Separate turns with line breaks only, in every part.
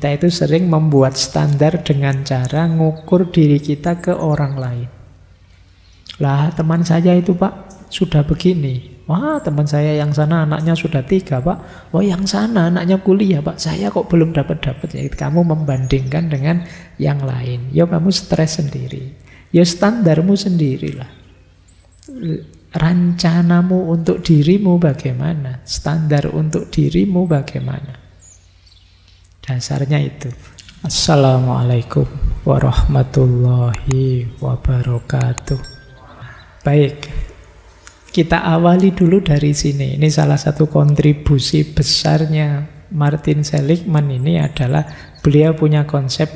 Kita itu sering membuat standar dengan cara ngukur diri kita ke orang lain. Lah, teman saya itu Pak, sudah begini. Wah, teman saya yang sana anaknya sudah 3 Pak. Wah, yang sana anaknya kuliah Pak. Saya kok belum dapat-dapat. Ya, kamu membandingkan dengan yang lain. Ya, kamu stres sendiri. Ya, standarmu sendirilah. Rencanamu untuk dirimu bagaimana? Standar untuk dirimu bagaimana? Dasarnya itu. Assalamualaikum warahmatullahi wabarakatuh. Baik, kita awali dulu dari sini. Ini salah satu kontribusi besarnya Martin Seligman ini adalah beliau punya konsep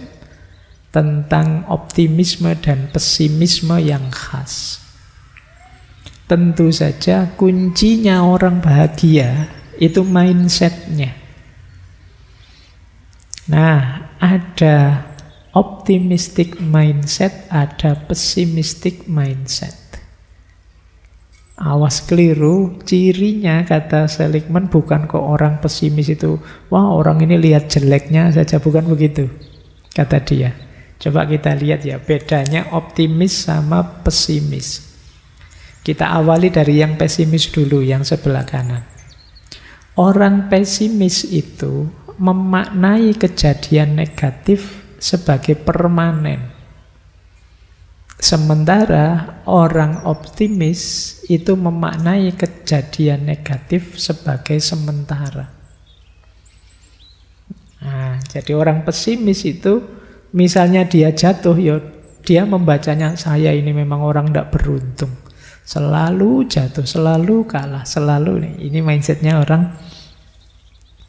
tentang optimisme dan pesimisme yang khas. Tentu saja kuncinya orang bahagia itu mindsetnya. Nah, ada optimistic mindset, ada pessimistic mindset. Awas keliru, cirinya kata Seligman bukan kok orang pesimis itu, wah orang ini lihat jeleknya saja, bukan begitu, kata dia. Coba kita lihat ya, bedanya optimis sama pesimis. Kita awali dari yang pesimis dulu, yang sebelah kanan. Orang pesimis itu memaknai kejadian negatif sebagai permanen. Sementara orang optimis itu memaknai kejadian negatif sebagai sementara. Nah, jadi orang pesimis itu misalnya dia jatuh, ya dia membacanya, saya ini memang orang tidak beruntung. Selalu jatuh, selalu kalah, selalu. Ini mindsetnya orang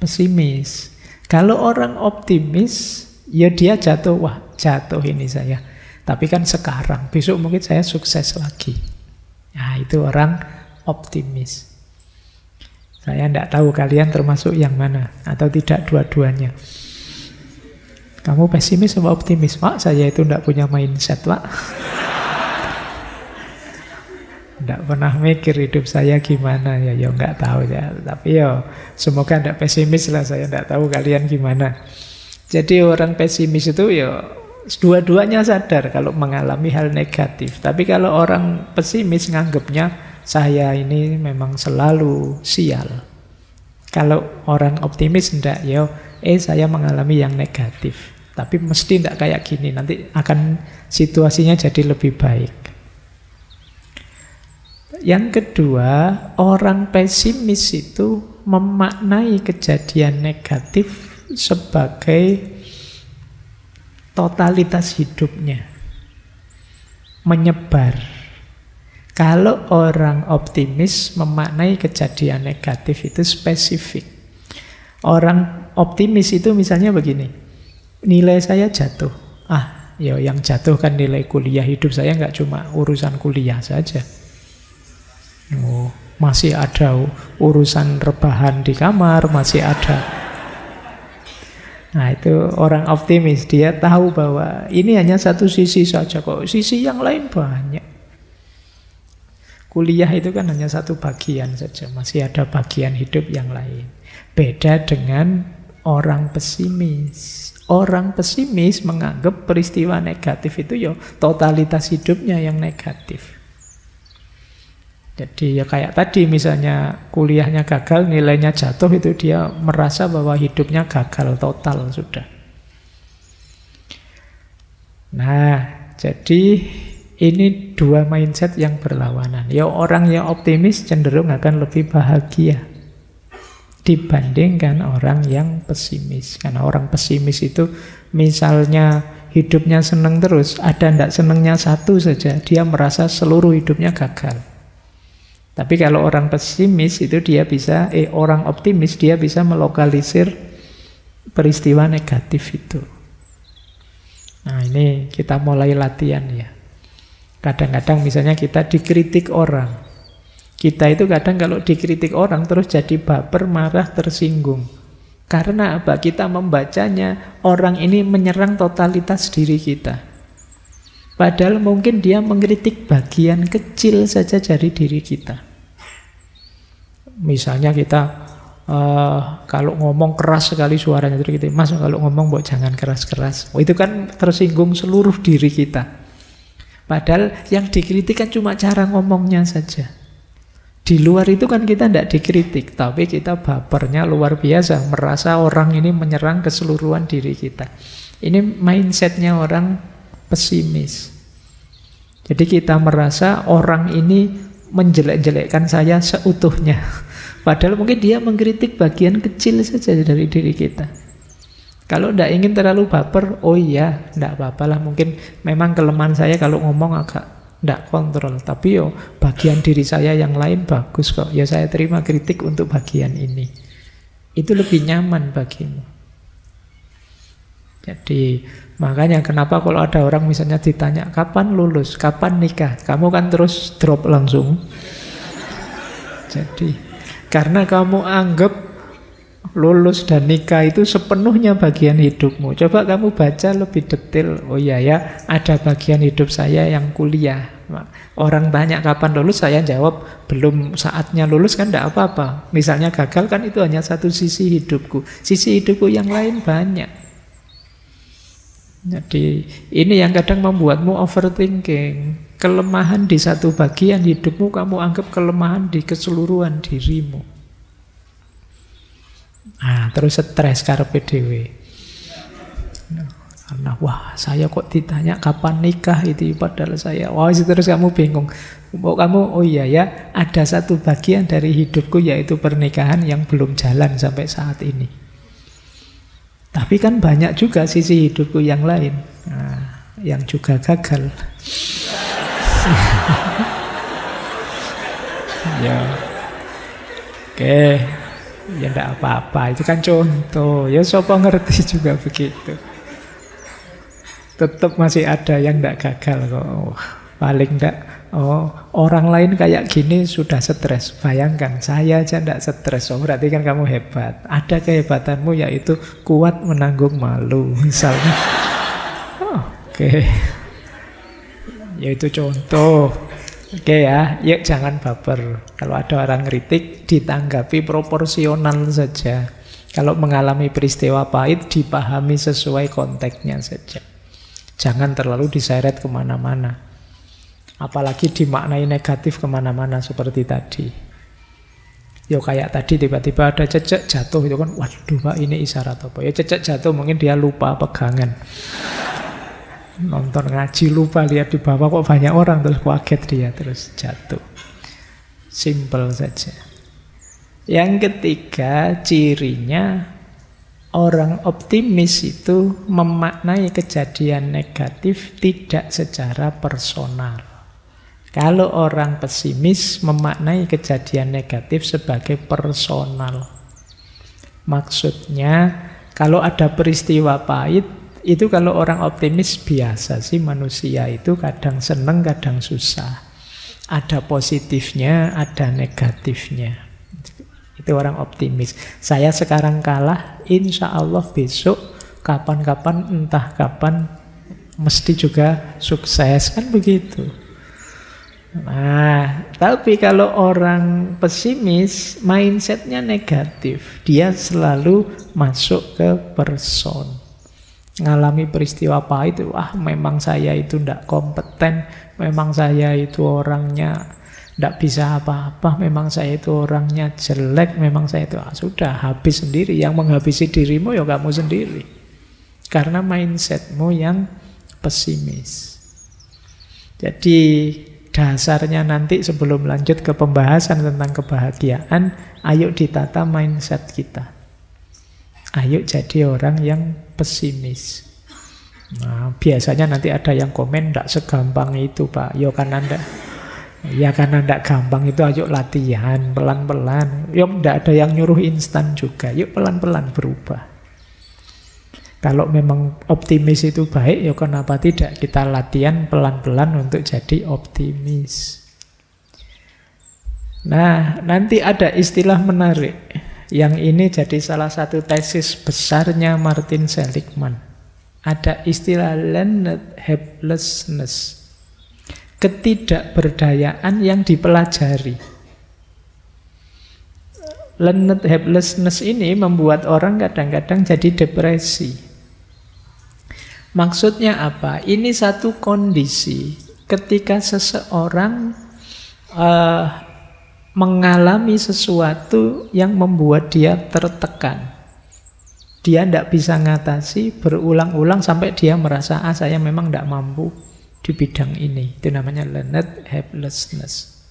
pesimis. Kalau orang optimis, ya dia jatuh, wah jatuh ini saya. Tapi kan sekarang, besok mungkin saya sukses lagi. Nah, itu orang optimis. Saya tidak tahu kalian termasuk yang mana, atau tidak dua-duanya. Kamu pesimis sama optimis? Pak, saya itu tidak punya mindset, Pak. Tidak pernah mikir hidup saya gimana, ya nggak tahu ya. Tapi ya semoga tidak pesimis lah, saya tidak tahu kalian gimana. Jadi orang pesimis itu ya dua-duanya sadar kalau mengalami hal negatif. Tapi kalau orang pesimis nganggapnya saya ini memang selalu sial. Kalau orang optimis enggak, ya saya mengalami yang negatif. Tapi mesti enggak kayak gini, nanti akan situasinya jadi lebih baik. Yang kedua, orang pesimis itu memaknai kejadian negatif sebagai totalitas hidupnya, menyebar. Kalau orang optimis memaknai kejadian negatif itu spesifik. Orang optimis itu misalnya begini, nilai saya jatuh. Ya yang jatuh kan nilai kuliah, hidup saya nggak cuma urusan kuliah saja. Oh, masih ada urusan rebahan di kamar, masih ada. Nah, itu orang optimis. Dia tahu bahwa ini hanya satu sisi saja kok. Sisi yang lain banyak. Kuliah itu kan hanya satu bagian saja. Masih ada bagian hidup yang lain. Beda dengan orang pesimis. Orang pesimis menganggap peristiwa negatif itu ya totalitas hidupnya yang negatif. Jadi ya kayak tadi misalnya kuliahnya gagal, nilainya jatuh, itu dia merasa bahwa hidupnya gagal total sudah. Nah, jadi ini dua mindset yang berlawanan. Ya orang yang optimis cenderung akan lebih bahagia dibandingkan orang yang pesimis. Karena orang pesimis itu misalnya hidupnya senang terus, ada ndak senangnya satu saja, dia merasa seluruh hidupnya gagal. Tapi kalau orang pesimis itu dia bisa, orang optimis dia bisa melokalisir peristiwa negatif itu. Nah ini kita mulai latihan ya. Kadang-kadang misalnya kita dikritik orang. Kita itu kadang kalau dikritik orang terus jadi baper, marah, tersinggung. Karena apa? Kita membacanya orang ini menyerang totalitas diri kita. Padahal mungkin dia mengkritik bagian kecil saja dari diri kita. Misalnya kita, Kalau ngomong keras sekali suaranya, terus gitu, Mas kalau ngomong buat jangan keras-keras. Oh, itu kan tersinggung seluruh diri kita. Padahal yang dikritik kan cuma cara ngomongnya saja. Di luar itu kan kita tidak dikritik, tapi kita bapernya luar biasa, merasa orang ini menyerang keseluruhan diri kita. Ini mindsetnya orang pesimis. Jadi kita merasa orang ini menjelek-jelekkan saya seutuhnya. Padahal mungkin dia mengkritik bagian kecil saja dari diri kita. Kalau tidak ingin terlalu baper, oh iya, tidak apa-apalah. Mungkin memang kelemahan saya kalau ngomong agak tidak kontrol. Tapi yo bagian diri saya yang lain bagus kok. Ya saya terima kritik untuk bagian ini. Itu lebih nyaman bagimu. Jadi makanya kenapa kalau ada orang misalnya ditanya kapan lulus, kapan nikah, kamu kan terus drop langsung. Jadi karena kamu anggap lulus dan nikah itu sepenuhnya bagian hidupmu. Coba kamu baca lebih detail. Oh iya ya, ada bagian hidup saya yang kuliah. Orang tanya kapan lulus, saya jawab belum saatnya lulus kan tidak apa-apa. Misalnya gagal kan itu hanya satu sisi hidupku. Sisi hidupku yang lain banyak. Jadi ini yang kadang membuatmu overthinking. Kelemahan di satu bagian hidupmu kamu anggap kelemahan di keseluruhan dirimu. Nah, terus stres karepe dhewe. Karena wah saya kok ditanya kapan nikah itu, padahal saya terus kamu bingung. Kamu oh iya ya, ada satu bagian dari hidupku yaitu pernikahan yang belum jalan sampai saat ini. Tapi kan banyak juga sisi hidupku yang lain, yang juga gagal. Ya, oke, ya enggak apa-apa. Itu kan contoh. Ya siapa ngerti juga begitu. Tetap masih ada yang enggak gagal kok. Paling enggak, orang lain kayak gini sudah stres. Bayangkan, saya aja enggak stres. Berarti kan kamu hebat. Ada kehebatanmu yaitu kuat menanggung malu, misalnya. Oke. Yaitu contoh. Oke ya, yuk jangan baper. Kalau ada orang kritik, ditanggapi proporsional saja. Kalau mengalami peristiwa pahit, dipahami sesuai konteksnya saja. Jangan terlalu diseret kemana-mana. Apalagi dimaknai negatif kemana-mana seperti tadi. Yo kayak tadi tiba-tiba ada cecek jatuh, itu kan, waduh Pak ini isyarat apa? Ya cecek jatuh mungkin dia lupa pegangan. Nonton ngaji lupa lihat di bawah kok banyak orang, terus kaget dia terus jatuh. Simple saja. Yang ketiga cirinya orang optimis itu memaknai kejadian negatif tidak secara personal. Kalau orang pesimis memaknai kejadian negatif sebagai personal. Maksudnya kalau ada peristiwa pahit, itu kalau orang optimis biasa sih manusia itu kadang seneng, kadang susah. Ada positifnya, ada negatifnya. Itu orang optimis. Saya sekarang kalah, insya Allah besok, kapan-kapan, entah kapan, mesti juga sukses. Kan begitu. Nah, tapi kalau orang pesimis, mindsetnya negatif. Dia selalu masuk ke person. Ngalami peristiwa pahit, memang saya itu tidak kompeten, memang saya itu orangnya tidak bisa apa-apa, memang saya itu orangnya jelek, memang saya itu sudah habis sendiri. Yang menghabisi dirimu ya kamu sendiri, karena mindsetmu yang pesimis. Jadi dasarnya nanti sebelum lanjut ke pembahasan tentang kebahagiaan, ayo ditata mindset kita. Ayo jadi orang yang pesimis. Nah, biasanya nanti ada yang komen, "Ndak segampang itu, Pak." Ya karena ndak gampang itu, ayo latihan pelan-pelan. Yuk, ndak ada yang nyuruh instan juga. Yuk pelan-pelan berubah. Kalau memang optimis itu baik, ya kenapa tidak kita latihan pelan-pelan untuk jadi optimis. Nah, nanti ada istilah menarik. Yang ini jadi salah satu tesis besarnya Martin Seligman. Ada istilah learned helplessness, ketidakberdayaan yang dipelajari. learned helplessness ini membuat orang kadang-kadang jadi depresi. Maksudnya apa? Ini satu kondisi ketika seseorang mengalami sesuatu yang membuat dia tertekan. Dia tidak bisa ngatasi, berulang-ulang sampai dia merasa, saya memang tidak mampu di bidang ini. Itu namanya learned helplessness.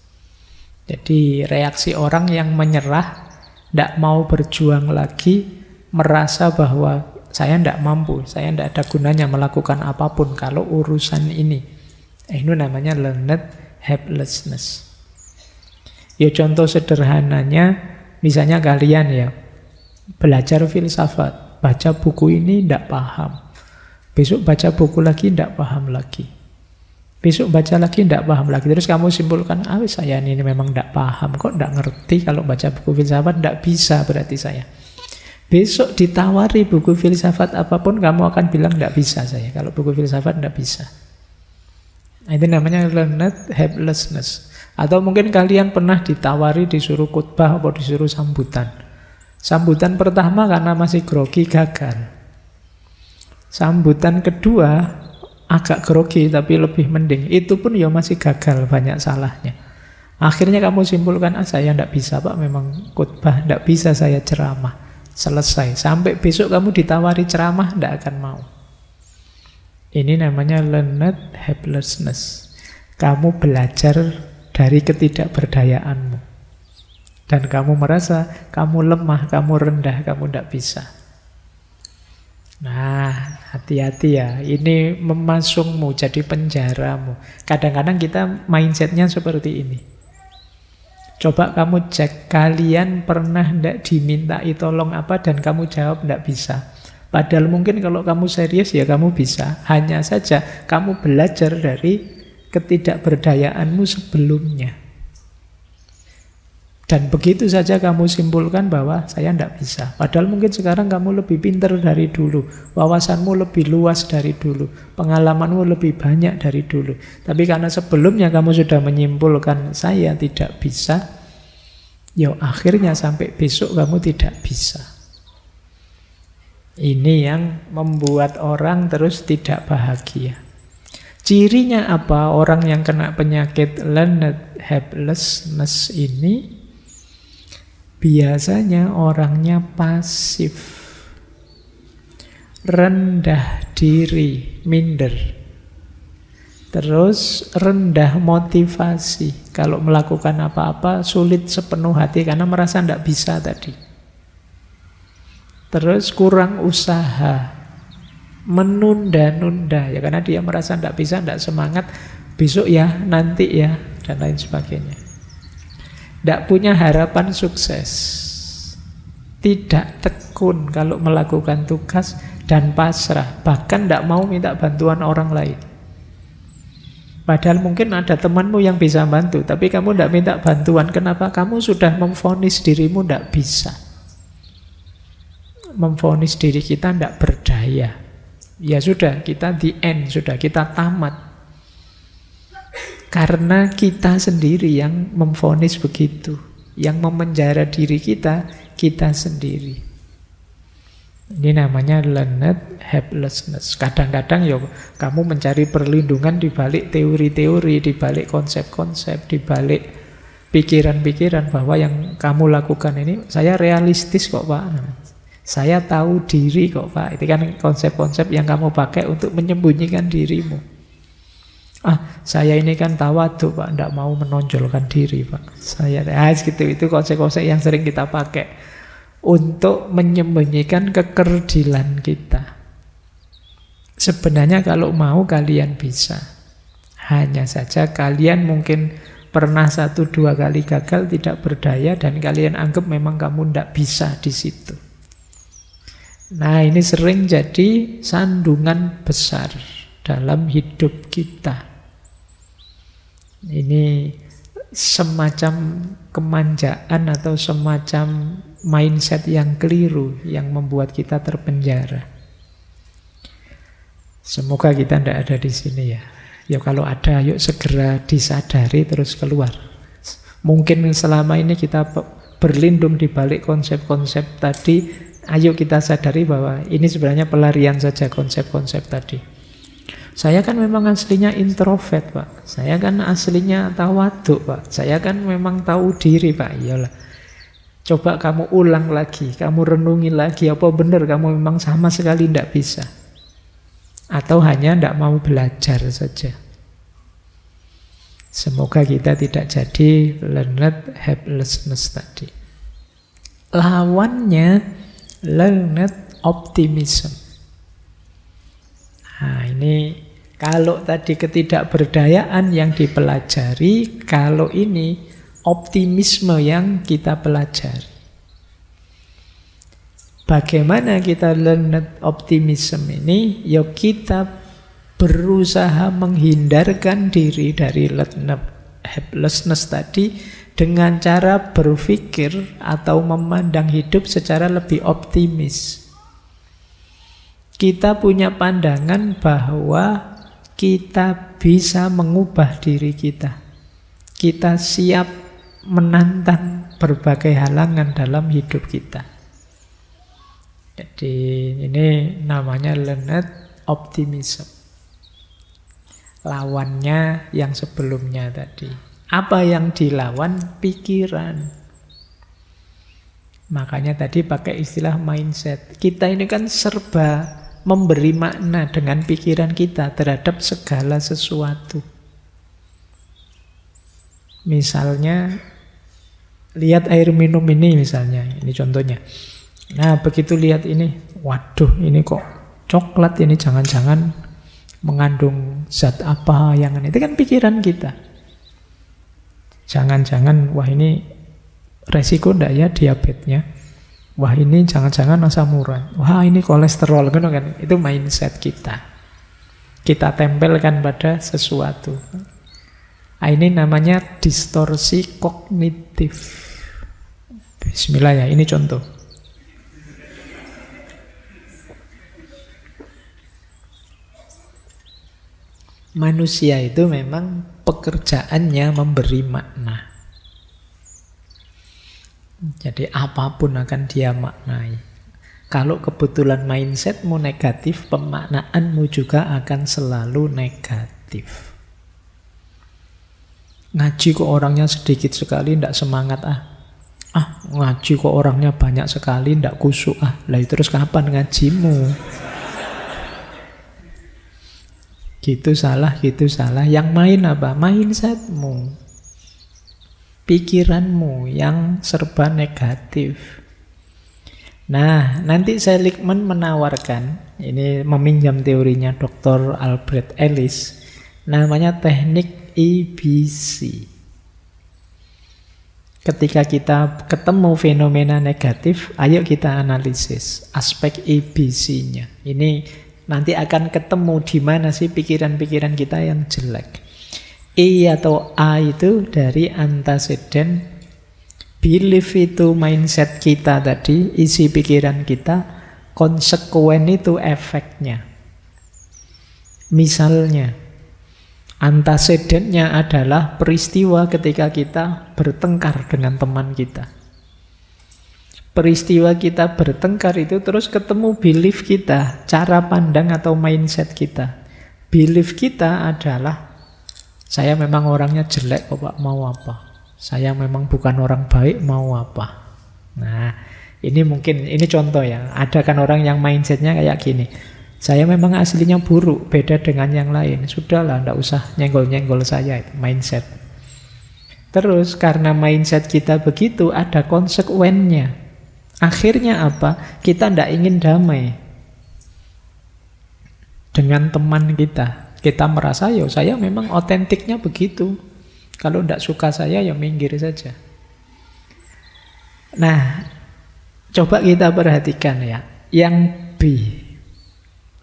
Jadi reaksi orang yang menyerah, tidak mau berjuang lagi, merasa bahwa saya tidak mampu, saya tidak ada gunanya melakukan apapun kalau urusan ini. Itu namanya learned helplessness. Ya contoh sederhananya, misalnya kalian ya belajar filsafat, baca buku ini tidak paham, besok baca buku lagi tidak paham lagi, besok baca lagi tidak paham lagi, terus kamu simpulkan, saya ini memang tidak paham, kok tidak ngerti kalau baca buku filsafat, tidak bisa berarti saya. Besok ditawari buku filsafat apapun, kamu akan bilang tidak bisa saya, kalau buku filsafat tidak bisa. Itu namanya learned helplessness. Atau mungkin kalian pernah ditawari, disuruh khutbah atau disuruh sambutan. Sambutan pertama karena masih grogi, gagal. Sambutan kedua agak grogi tapi lebih mending, itu pun ya masih gagal, banyak salahnya. Akhirnya kamu simpulkan, saya tidak bisa Pak, memang khutbah tidak bisa saya ceramah. Selesai. Sampai besok kamu ditawari ceramah, tidak akan mau. Ini namanya learned helplessness. Kamu belajar dari ketidakberdayaanmu. Dan kamu merasa kamu lemah, kamu rendah, kamu tidak bisa. Nah, hati-hati ya. Ini memasungmu, jadi penjaramu. Kadang-kadang kita mindsetnya seperti ini. Coba kamu cek, kalian pernah tidak dimintai tolong apa dan kamu jawab tidak bisa. Padahal mungkin kalau kamu serius ya kamu bisa. Hanya saja kamu belajar dari ketidakberdayaanmu sebelumnya. Dan begitu saja kamu simpulkan bahwa saya tidak bisa. Padahal mungkin sekarang kamu lebih pintar dari dulu. Wawasanmu lebih luas dari dulu. Pengalamanmu lebih banyak dari dulu. Tapi karena sebelumnya kamu sudah menyimpulkan saya tidak bisa, ya akhirnya sampai besok kamu tidak bisa. Ini yang membuat orang terus tidak bahagia. Cirinya apa orang yang kena penyakit learned helplessness ini? Biasanya orangnya pasif, rendah diri, minder. Terus rendah motivasi. Kalau melakukan apa-apa sulit sepenuh hati karena merasa tidak bisa tadi. Terus kurang usaha, menunda-nunda ya karena dia merasa tidak bisa, tidak semangat, besok ya, nanti ya, dan lain sebagainya. Tidak punya harapan sukses, tidak tekun kalau melakukan tugas, dan pasrah, bahkan tidak mau minta bantuan orang lain. Padahal mungkin ada temanmu yang bisa bantu, tapi kamu tidak minta bantuan. Kenapa? Kamu sudah memvonis dirimu tidak bisa. Memvonis diri kita tidak berdaya. Ya sudah, kita the end, sudah kita tamat. Karena kita sendiri yang memvonis begitu. Yang memenjara diri kita, kita sendiri. Ini namanya learned helplessness. Kadang-kadang ya kamu mencari perlindungan di balik teori-teori, di balik konsep-konsep, di balik pikiran-pikiran bahwa yang kamu lakukan ini, saya realistis kok Pak. Saya tahu diri kok Pak. Itu kan konsep-konsep yang kamu pakai untuk menyembunyikan dirimu. Saya ini kan tawadhu Pak, tidak mau menonjolkan diri Pak. Saya gitu, itu konsep-konsep yang sering kita pakai untuk menyembunyikan kekerdilan kita. Sebenarnya kalau mau kalian bisa. Hanya saja kalian mungkin pernah 1-2 kali gagal, tidak berdaya, dan kalian anggap memang kamu tidak bisa di situ. Nah, ini sering jadi sandungan besar dalam hidup kita. Ini semacam kemanjaan atau semacam mindset yang keliru yang membuat kita terpenjara. Semoga kita tidak ada di sini ya. Ya kalau ada, yuk segera disadari terus keluar. Mungkin selama ini kita berlindung di balik konsep-konsep tadi, ayo kita sadari bahwa ini sebenarnya pelarian saja konsep-konsep tadi. Saya kan memang aslinya introvert, Pak. Saya kan aslinya tawaduk, Pak. Saya kan memang tahu diri, Pak. Iyalah. Coba kamu ulang lagi, kamu renungi lagi, apa benar kamu memang sama sekali tidak bisa? Atau hanya tidak mau belajar saja? Semoga kita tidak jadi learned helplessness tadi. Lawannya learned optimism. Nah ini kalau tadi ketidakberdayaan yang dipelajari, kalau ini optimisme yang kita pelajari. Bagaimana kita learned optimism ini? Ya kita berusaha menghindarkan diri dari learned helplessness tadi dengan cara berpikir atau memandang hidup secara lebih optimis. Kita punya pandangan bahwa kita bisa mengubah diri kita. Kita siap menantang berbagai halangan dalam hidup kita. Jadi ini namanya learned optimism. Lawannya yang sebelumnya tadi. Apa yang dilawan? Pikiran. Makanya tadi pakai istilah mindset. Kita ini kan serba memberi makna dengan pikiran kita terhadap segala sesuatu. Misalnya, lihat air minum ini misalnya. Ini contohnya. Nah, begitu lihat ini, waduh ini kok coklat ini, jangan-jangan mengandung zat apa yang itu kan pikiran kita. Jangan-jangan wah ini resiko ndak ya diabetesnya. Wah ini jangan-jangan asam urat. Wah ini kolesterol kan itu mindset kita. Kita tempelkan pada sesuatu. Nah, ini namanya distorsi kognitif. Bismillah ya, ini contoh. Manusia itu memang pekerjaannya memberi makna. Jadi apapun akan dia maknai. Kalau kebetulan mindsetmu negatif, pemaknaanmu juga akan selalu negatif. Ngaji kok orangnya sedikit sekali, tidak semangat ngaji kok orangnya banyak sekali, tidak kusuk Lah terus kapan ngajimu? Gitu salah. Yang main apa? Mindsetmu. Pikiranmu yang serba negatif. Nah, nanti Seligman menawarkan, ini meminjam teorinya Dr. Albert Ellis, namanya teknik EBC. Ketika kita ketemu fenomena negatif, ayo kita analisis aspek EBC-nya. Ini nanti akan ketemu di mana sih pikiran-pikiran kita yang jelek. E atau A itu dari antecedent, belief itu mindset kita tadi, isi pikiran kita, konsekuen itu efeknya. Misalnya, antecedentnya adalah peristiwa ketika kita bertengkar dengan teman kita. Peristiwa kita bertengkar itu terus ketemu belief kita, cara pandang atau mindset kita. Belief kita adalah, saya memang orangnya jelek kok Pak, mau apa? Saya memang bukan orang baik, mau apa? Nah, ini mungkin, ini contoh ya. Ada kan orang yang mindsetnya kayak gini. Saya memang aslinya buruk, beda dengan yang lain. Sudahlah, enggak usah nyenggol-nyenggol saya, itu mindset. Terus karena mindset kita begitu, ada konsekuennya. Akhirnya apa? Kita tidak ingin damai dengan teman kita. Kita merasa, ya saya memang otentiknya begitu. Kalau tidak suka saya, ya minggir saja. Nah, coba kita perhatikan ya. Yang B,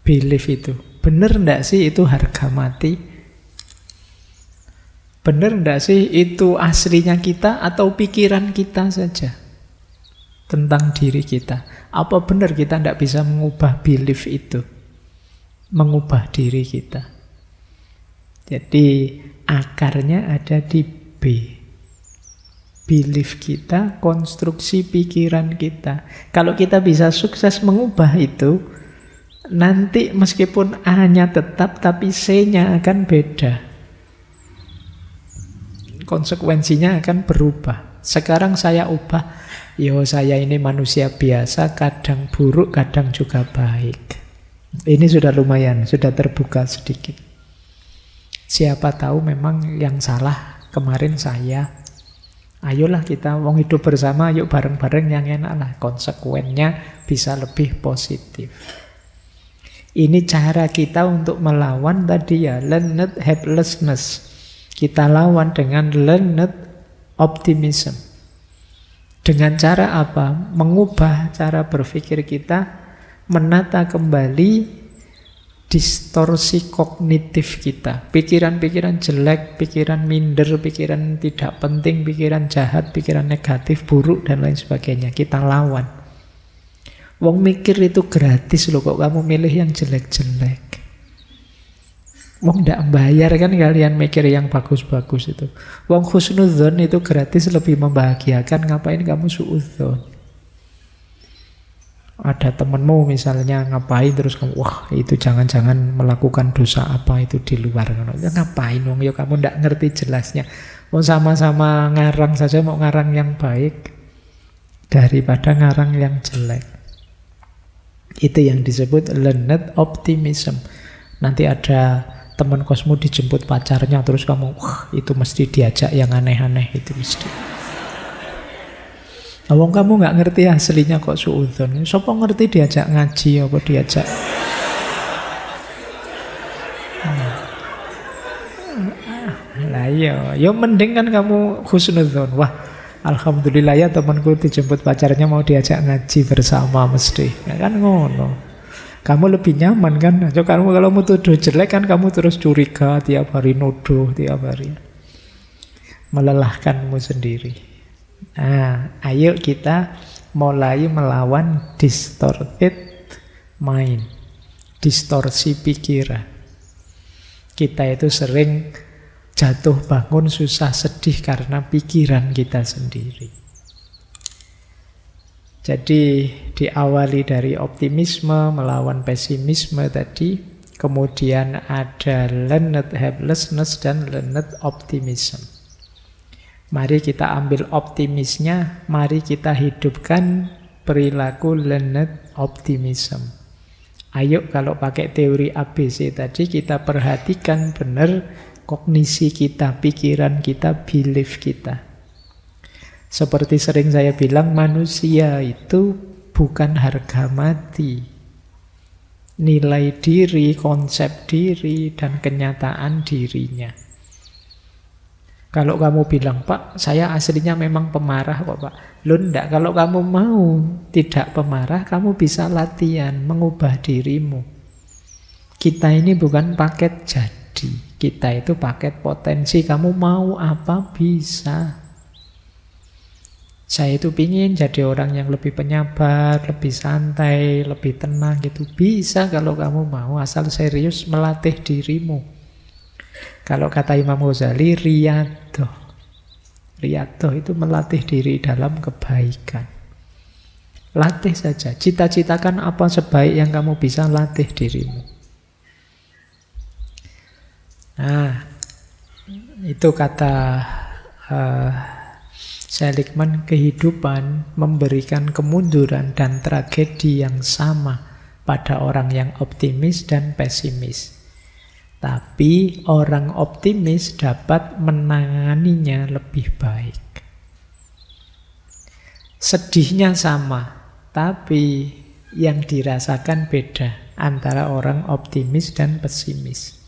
belief itu. Benar tidak sih itu harga mati? Benar tidak sih itu aslinya kita atau pikiran kita saja? Tentang diri kita. Apa benar kita tidak bisa mengubah belief itu? Mengubah diri kita. Jadi akarnya ada di B. belief kita, konstruksi pikiran kita. Kalau kita bisa sukses mengubah itu, nanti meskipun A-nya tetap, tapi C-nya akan beda. Konsekuensinya akan berubah. Sekarang saya ubah, saya ini manusia biasa, kadang buruk, kadang juga baik. Ini sudah lumayan, sudah terbuka sedikit. Siapa tahu memang yang salah kemarin saya. Ayolah kita wong hidup bersama, yuk bareng-bareng yang enak lah. Konsekuennya bisa lebih positif. Ini cara kita untuk melawan tadi ya, learned helplessness. Kita lawan dengan learned optimism. Dengan cara apa? Mengubah cara berpikir kita, menata kembali distorsi kognitif kita. Pikiran-pikiran jelek, pikiran minder, pikiran tidak penting, pikiran jahat, pikiran negatif, buruk, dan lain sebagainya. Kita lawan. Wong mikir itu gratis loh, kok kamu milih yang jelek-jelek. Wong ndak bayar kan kalian mikir yang bagus-bagus itu. Wong husnudzon itu gratis, lebih membahagiakan. Ngapain kamu suudzon? Ada temenmu misalnya ngapain terus kamu, wah itu jangan-jangan melakukan dosa apa itu di luar. Ngapain wong, kamu ndak ngerti jelasnya. Mau sama-sama ngarang saja, mau ngarang yang baik daripada ngarang yang jelek. Itu yang disebut learned optimism. Nanti ada teman kosmu dijemput pacarnya, terus kamu, wah itu mesti diajak yang aneh-aneh, itu mesti. Wong kamu nggak ngerti aslinya kok suudzon. Sopo ngerti diajak ngaji apa diajak? Lah yo mending kan kamu husnudzon. Wah, alhamdulillah ya temanku dijemput pacarnya mau diajak ngaji bersama mesti. Ya kan ngono. Kamu lebih nyaman kan? Kamu kalau mau tuduh jelek kan kamu terus curiga tiap hari, nuduh tiap hari. Melelahkanmu sendiri. Nah, ayo kita mulai melawan distorted mind, distorsi pikiran. Kita itu sering jatuh bangun, susah, sedih karena pikiran kita sendiri. Jadi diawali dari optimisme melawan pesimisme tadi, kemudian ada learned helplessness dan learned optimism. Mari kita ambil optimisnya, mari kita hidupkan perilaku learned optimism. Ayo kalau pakai teori ABC tadi kita perhatikan benar kognisi kita, pikiran kita, belief kita. Seperti sering saya bilang, manusia itu bukan harga mati. Nilai diri, konsep diri, dan kenyataan dirinya. Kalau kamu bilang, Pak, saya aslinya memang pemarah kok Pak. Loh enggak, kalau kamu mau tidak pemarah, kamu bisa latihan mengubah dirimu. Kita ini bukan paket jadi, kita itu paket potensi. Kamu mau apa bisa. Saya itu pingin jadi orang yang lebih penyabar, lebih santai, lebih tenang gitu. Bisa kalau kamu mau, asal serius melatih dirimu. Kalau kata Imam Ghazali, riyadhah. Riyadhah itu melatih diri dalam kebaikan. Latih saja. Cita-citakan apa sebaik yang kamu bisa, latih dirimu. Nah, itu kata Seligman, kehidupan memberikan kemunduran dan tragedi yang sama pada orang yang optimis dan pesimis. Tapi orang optimis dapat menanganinya lebih baik. Sedihnya sama, tapi yang dirasakan beda antara orang optimis dan pesimis.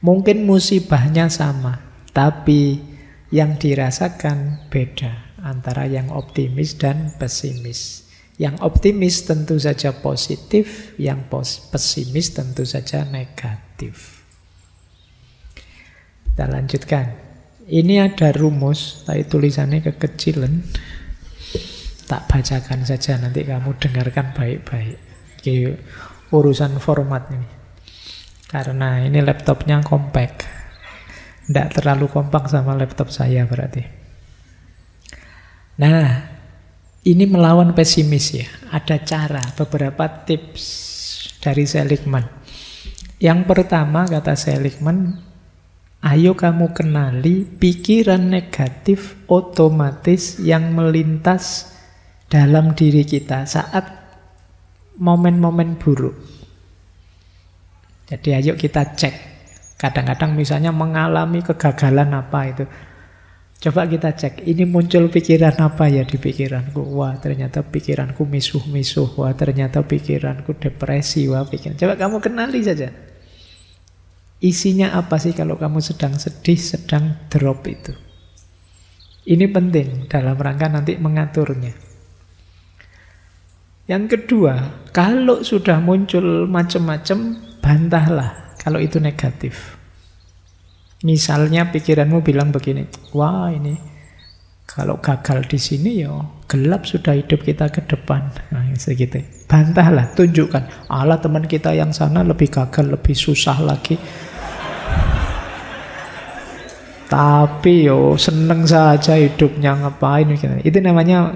Mungkin musibahnya sama, tapi yang dirasakan beda antara yang optimis dan pesimis. Yang optimis tentu saja positif, yang pesimis tentu saja negatif. Kita lanjutkan. Ini ada rumus, tapi tulisannya kekecilan. Tak bacakan saja, nanti kamu dengarkan baik-baik. Oke, urusan format ini. Karena ini laptopnya compact. Tidak terlalu kompak sama laptop saya berarti. Nah, ini melawan pesimis ya. Ada cara, beberapa tips dari Seligman. Yang pertama kata Seligman, ayo kamu kenali pikiran negatif otomatis yang melintas dalam diri kita saat momen-momen buruk. Jadi ayo kita cek. Kadang-kadang misalnya mengalami kegagalan apa itu. Coba kita cek, ini muncul pikiran apa ya di pikiranku? Wah, ternyata pikiranku misuh-misuh. Wah, ternyata pikiranku depresi. Wah, coba kamu kenali saja. Isinya apa sih kalau kamu sedang sedih, sedang drop itu? Ini penting dalam rangka nanti mengaturnya. Yang kedua, kalau sudah muncul macam-macam, bantahlah kalau itu negatif. Misalnya pikiranmu bilang begini, wah ini kalau gagal di sini ya gelap sudah hidup kita ke depan. Nah, segitu. Bantahlah, tunjukkan. Allah teman kita yang sana lebih gagal, lebih susah lagi. Tapi yo seneng saja hidupnya ngapain gitu. Itu namanya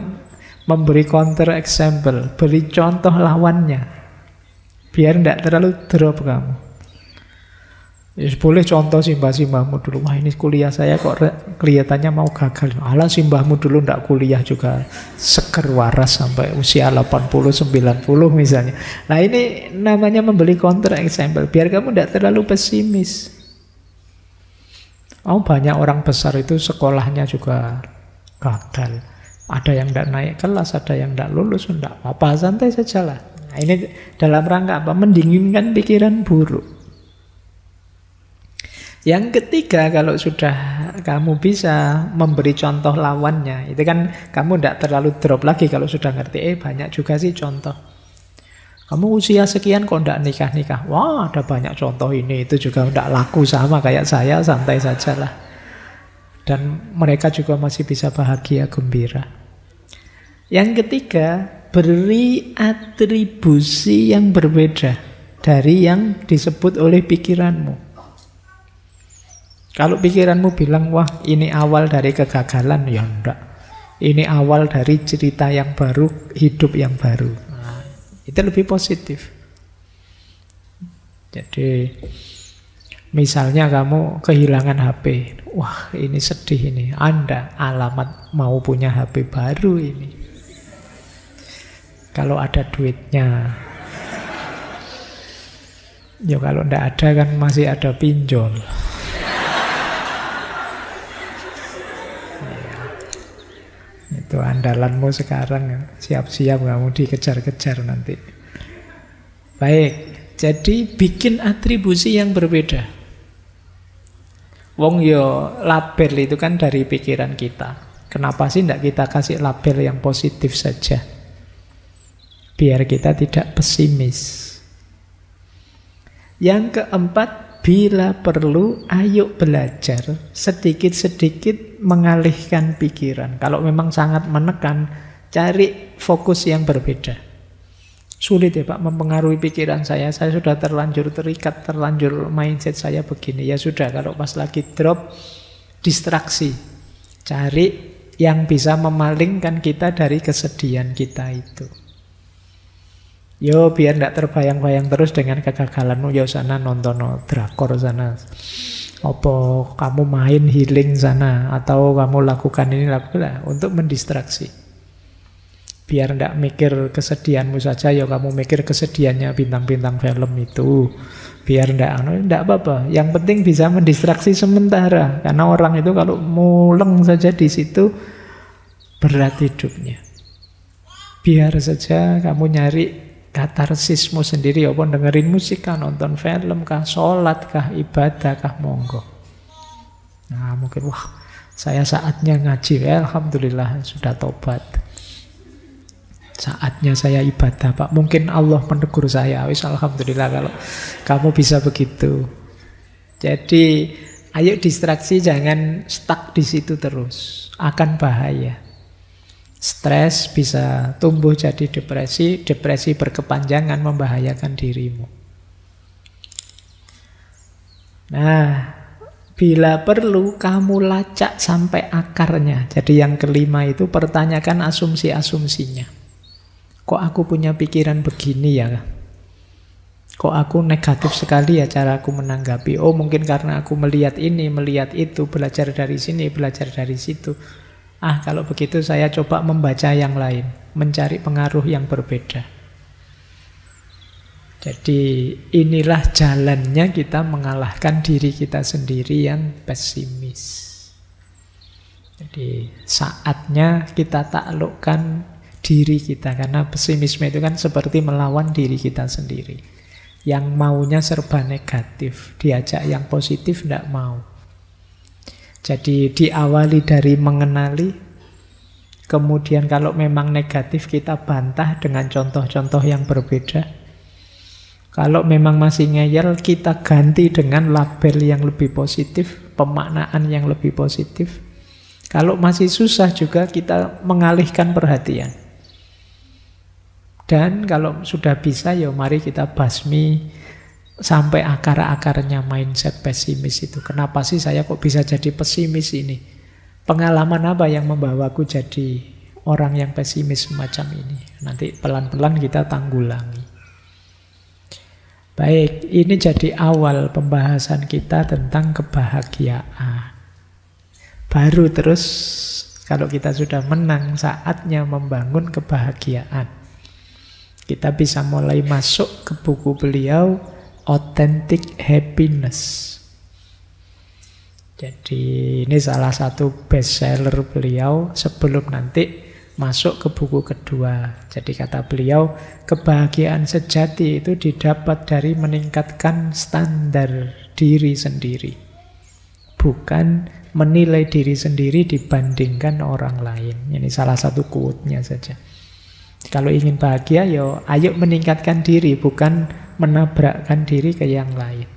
memberi counter example, beri contoh lawannya. Biar tidak terlalu drop kamu. Ya, boleh contoh simbah-simbahmu dulu. Wah ini kuliah saya kok kelihatannya mau gagal. Alah simbahmu dulu ndak kuliah juga seger waras sampai usia 80-90 misalnya. Nah ini namanya membeli counter example. Biar kamu ndak terlalu pesimis. Oh banyak orang besar itu sekolahnya juga gagal. Ada yang ndak naik kelas, ada yang ndak lulus, ndak apa, santai sajalah. Nah ini dalam rangka apa? Mendinginkan pikiran buruk. Yang ketiga, kalau sudah kamu bisa memberi contoh lawannya, itu kan kamu tidak terlalu drop lagi kalau sudah ngerti, banyak juga sih contoh. Kamu usia sekian kok tidak nikah-nikah. Wah, ada banyak contoh ini, itu juga tidak laku sama kayak saya, santai sajalah. Dan mereka juga masih bisa bahagia, gembira. Yang ketiga, beri atribusi yang berbeda dari yang disebut oleh pikiranmu. Kalau pikiranmu bilang, wah ini awal dari kegagalan, ya enggak. Ini awal dari cerita yang baru, hidup yang baru. Nah, itu lebih positif. Jadi, misalnya kamu kehilangan HP. Wah ini sedih ini. Anda alamat mau punya HP baru ini. Kalau ada duitnya. Ya kalau enggak ada kan masih ada pinjol. Itu andalanmu sekarang, siap-siap kamu dikejar-kejar nanti. Baik, jadi bikin atribusi yang berbeda. Wong yo label itu kan dari pikiran kita. Kenapa sih tidak kita kasih label yang positif saja? Biar kita tidak pesimis. Yang keempat, bila perlu, ayo belajar sedikit-sedikit mengalihkan pikiran. Kalau memang sangat menekan, cari fokus yang berbeda. Sulit ya Pak mempengaruhi pikiran saya sudah terlanjur terikat, terlanjur mindset saya begini. Ya sudah, kalau pas lagi drop, distraksi. Cari yang bisa memalingkan kita dari kesedihan kita itu. Yo biar tidak terbayang-bayang terus dengan kegagalanmu. Yo sana nonton drakor sana. Apa kamu main healing sana. Atau kamu lakukan ini, lakukan untuk mendistraksi. Biar tidak mikir kesedihanmu saja. Yo kamu mikir kesedihannya bintang-bintang film itu. Biar tidak apa-apa. Yang penting bisa mendistraksi sementara. Karena orang itu kalau muleng saja di situ, berat hidupnya. Biar saja kamu nyari katarsismu sendiri, apa dengerin musik kah, nonton film kah, sholat kah, ibadah kah, monggo. Nah mungkin wah saya saatnya ngaji, alhamdulillah sudah tobat. Saatnya saya ibadah Pak, mungkin Allah menegur saya, wis alhamdulillah kalau kamu bisa begitu. Jadi ayo distraksi, jangan stuck di situ terus, akan bahaya. Stres bisa tumbuh jadi depresi, depresi berkepanjangan membahayakan dirimu. Nah, Bila perlu, kamu lacak sampai akarnya. Jadi yang kelima itu pertanyakan asumsi-asumsinya. Kok aku punya pikiran begini ya? Kok aku negatif sekali ya cara aku menanggapi? Oh, mungkin karena aku melihat ini, melihat itu, belajar dari sini, belajar dari situ. Kalau begitu saya coba membaca yang lain, mencari pengaruh yang berbeda. Jadi inilah jalannya kita mengalahkan diri kita sendiri yang pesimis. Jadi saatnya kita taklukkan diri kita, karena pesimisme itu kan seperti melawan diri kita sendiri. Yang maunya serba negatif, diajak yang positif tidak mau. Jadi diawali dari mengenali, kemudian kalau memang negatif kita bantah dengan contoh-contoh yang berbeda. Kalau memang masih ngeyel, kita ganti dengan label yang lebih positif, pemaknaan yang lebih positif. Kalau masih susah juga kita mengalihkan perhatian. Dan kalau sudah bisa, ya mari kita basmi sampai akar-akarnya mindset pesimis itu. Kenapa sih saya kok bisa jadi pesimis ini? Pengalaman apa yang membawaku jadi orang yang pesimis semacam ini? Nanti pelan-pelan kita tanggulangi. Baik, ini jadi awal pembahasan kita tentang kebahagiaan. Baru terus kalau kita sudah menang, saatnya membangun kebahagiaan. Kita bisa mulai masuk ke buku beliau, Authentic Happiness. Jadi ini salah satu bestseller beliau sebelum nanti masuk ke buku kedua. Jadi kata beliau, kebahagiaan sejati itu didapat dari meningkatkan standar diri sendiri. Bukan menilai diri sendiri dibandingkan orang lain. Ini salah satu quote-nya saja. Kalau ingin bahagia, yo ayo meningkatkan diri, bukan menabrakkan diri ke yang lain.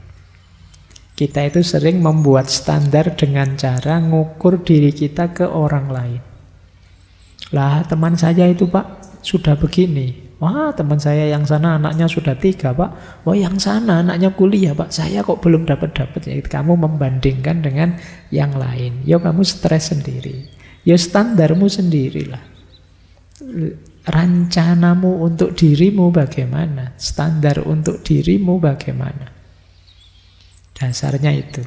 Kita itu sering membuat standar dengan cara ngukur diri kita ke orang lain. Lah teman saya itu Pak sudah begini. Wah teman saya yang sana anaknya sudah 3 Pak. Wah yang sana anaknya kuliah Pak. Saya kok belum dapat-dapat. Ya, kamu membandingkan dengan yang lain. Ya kamu stres sendiri. Ya standarmu sendirilah. Rencanamu untuk dirimu bagaimana? Standar untuk dirimu bagaimana? Dasarnya itu.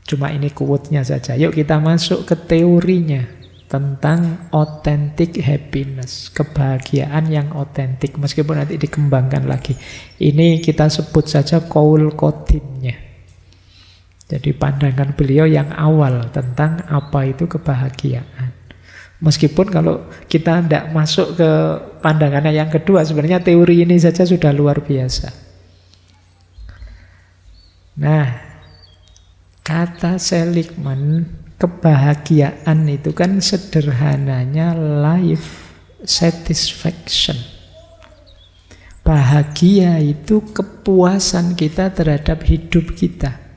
Cuma ini quote-nya saja. Yuk kita masuk ke teorinya tentang authentic happiness, kebahagiaan yang otentik, meskipun nanti dikembangkan lagi. Ini kita sebut saja qaul qatimnya. Jadi pandangan beliau yang awal tentang apa itu kebahagiaan. Meskipun kalau kita tidak masuk ke pandangannya yang kedua, sebenarnya teori ini saja sudah luar biasa. Nah, kata Seligman, kebahagiaan itu kan sederhananya life satisfaction. Bahagia itu kepuasan kita terhadap hidup kita.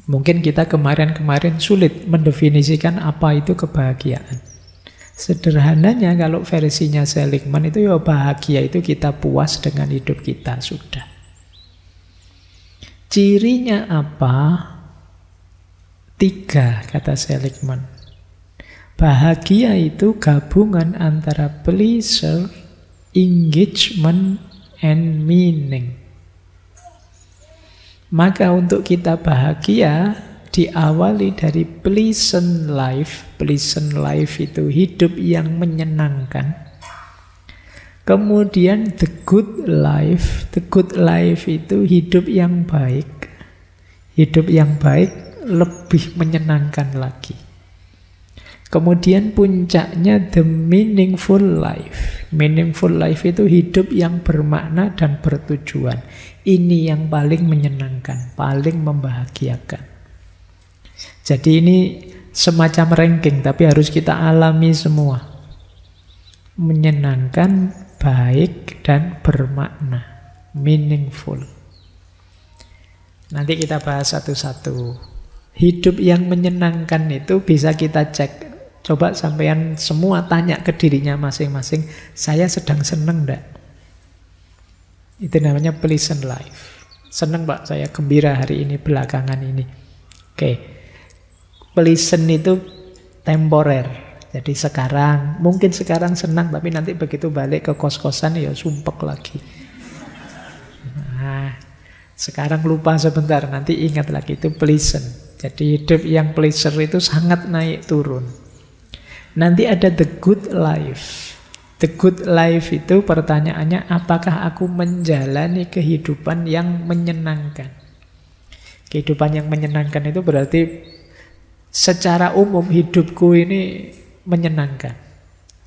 Mungkin kita kemarin-kemarin sulit mendefinisikan apa itu kebahagiaan. Sederhananya kalau versinya Seligman itu ya bahagia itu kita puas dengan hidup kita, sudah. Cirinya apa? 3 kata Seligman. Bahagia itu gabungan antara pleasure, engagement, and meaning. Maka untuk kita bahagia diawali dari pleasant life. Pleasant life itu hidup yang menyenangkan. Kemudian the good life. The good life itu hidup yang baik. Hidup yang baik lebih menyenangkan lagi. Kemudian puncaknya the meaningful life. Meaningful life itu hidup yang bermakna dan bertujuan. Ini yang paling menyenangkan, paling membahagiakan. Jadi ini semacam ranking, tapi harus kita alami semua. Menyenangkan, baik, dan bermakna. Meaningful. Nanti kita bahas satu-satu. Hidup yang menyenangkan itu bisa kita cek. Coba sampean semua tanya ke dirinya masing-masing, saya sedang senang enggak? Itu namanya pleasant life. Seneng Pak, saya gembira hari ini, belakangan ini. Oke, pleasant itu temporer. Jadi sekarang, mungkin sekarang senang, tapi nanti begitu balik ke kos-kosan ya sumpek lagi. Nah, sekarang lupa sebentar, nanti ingat lagi, itu pleasant. Jadi hidup yang pleasure itu sangat naik turun. Nanti ada the good life. The good life itu pertanyaannya, apakah aku menjalani kehidupan yang menyenangkan? Kehidupan yang menyenangkan itu berarti secara umum hidupku ini menyenangkan.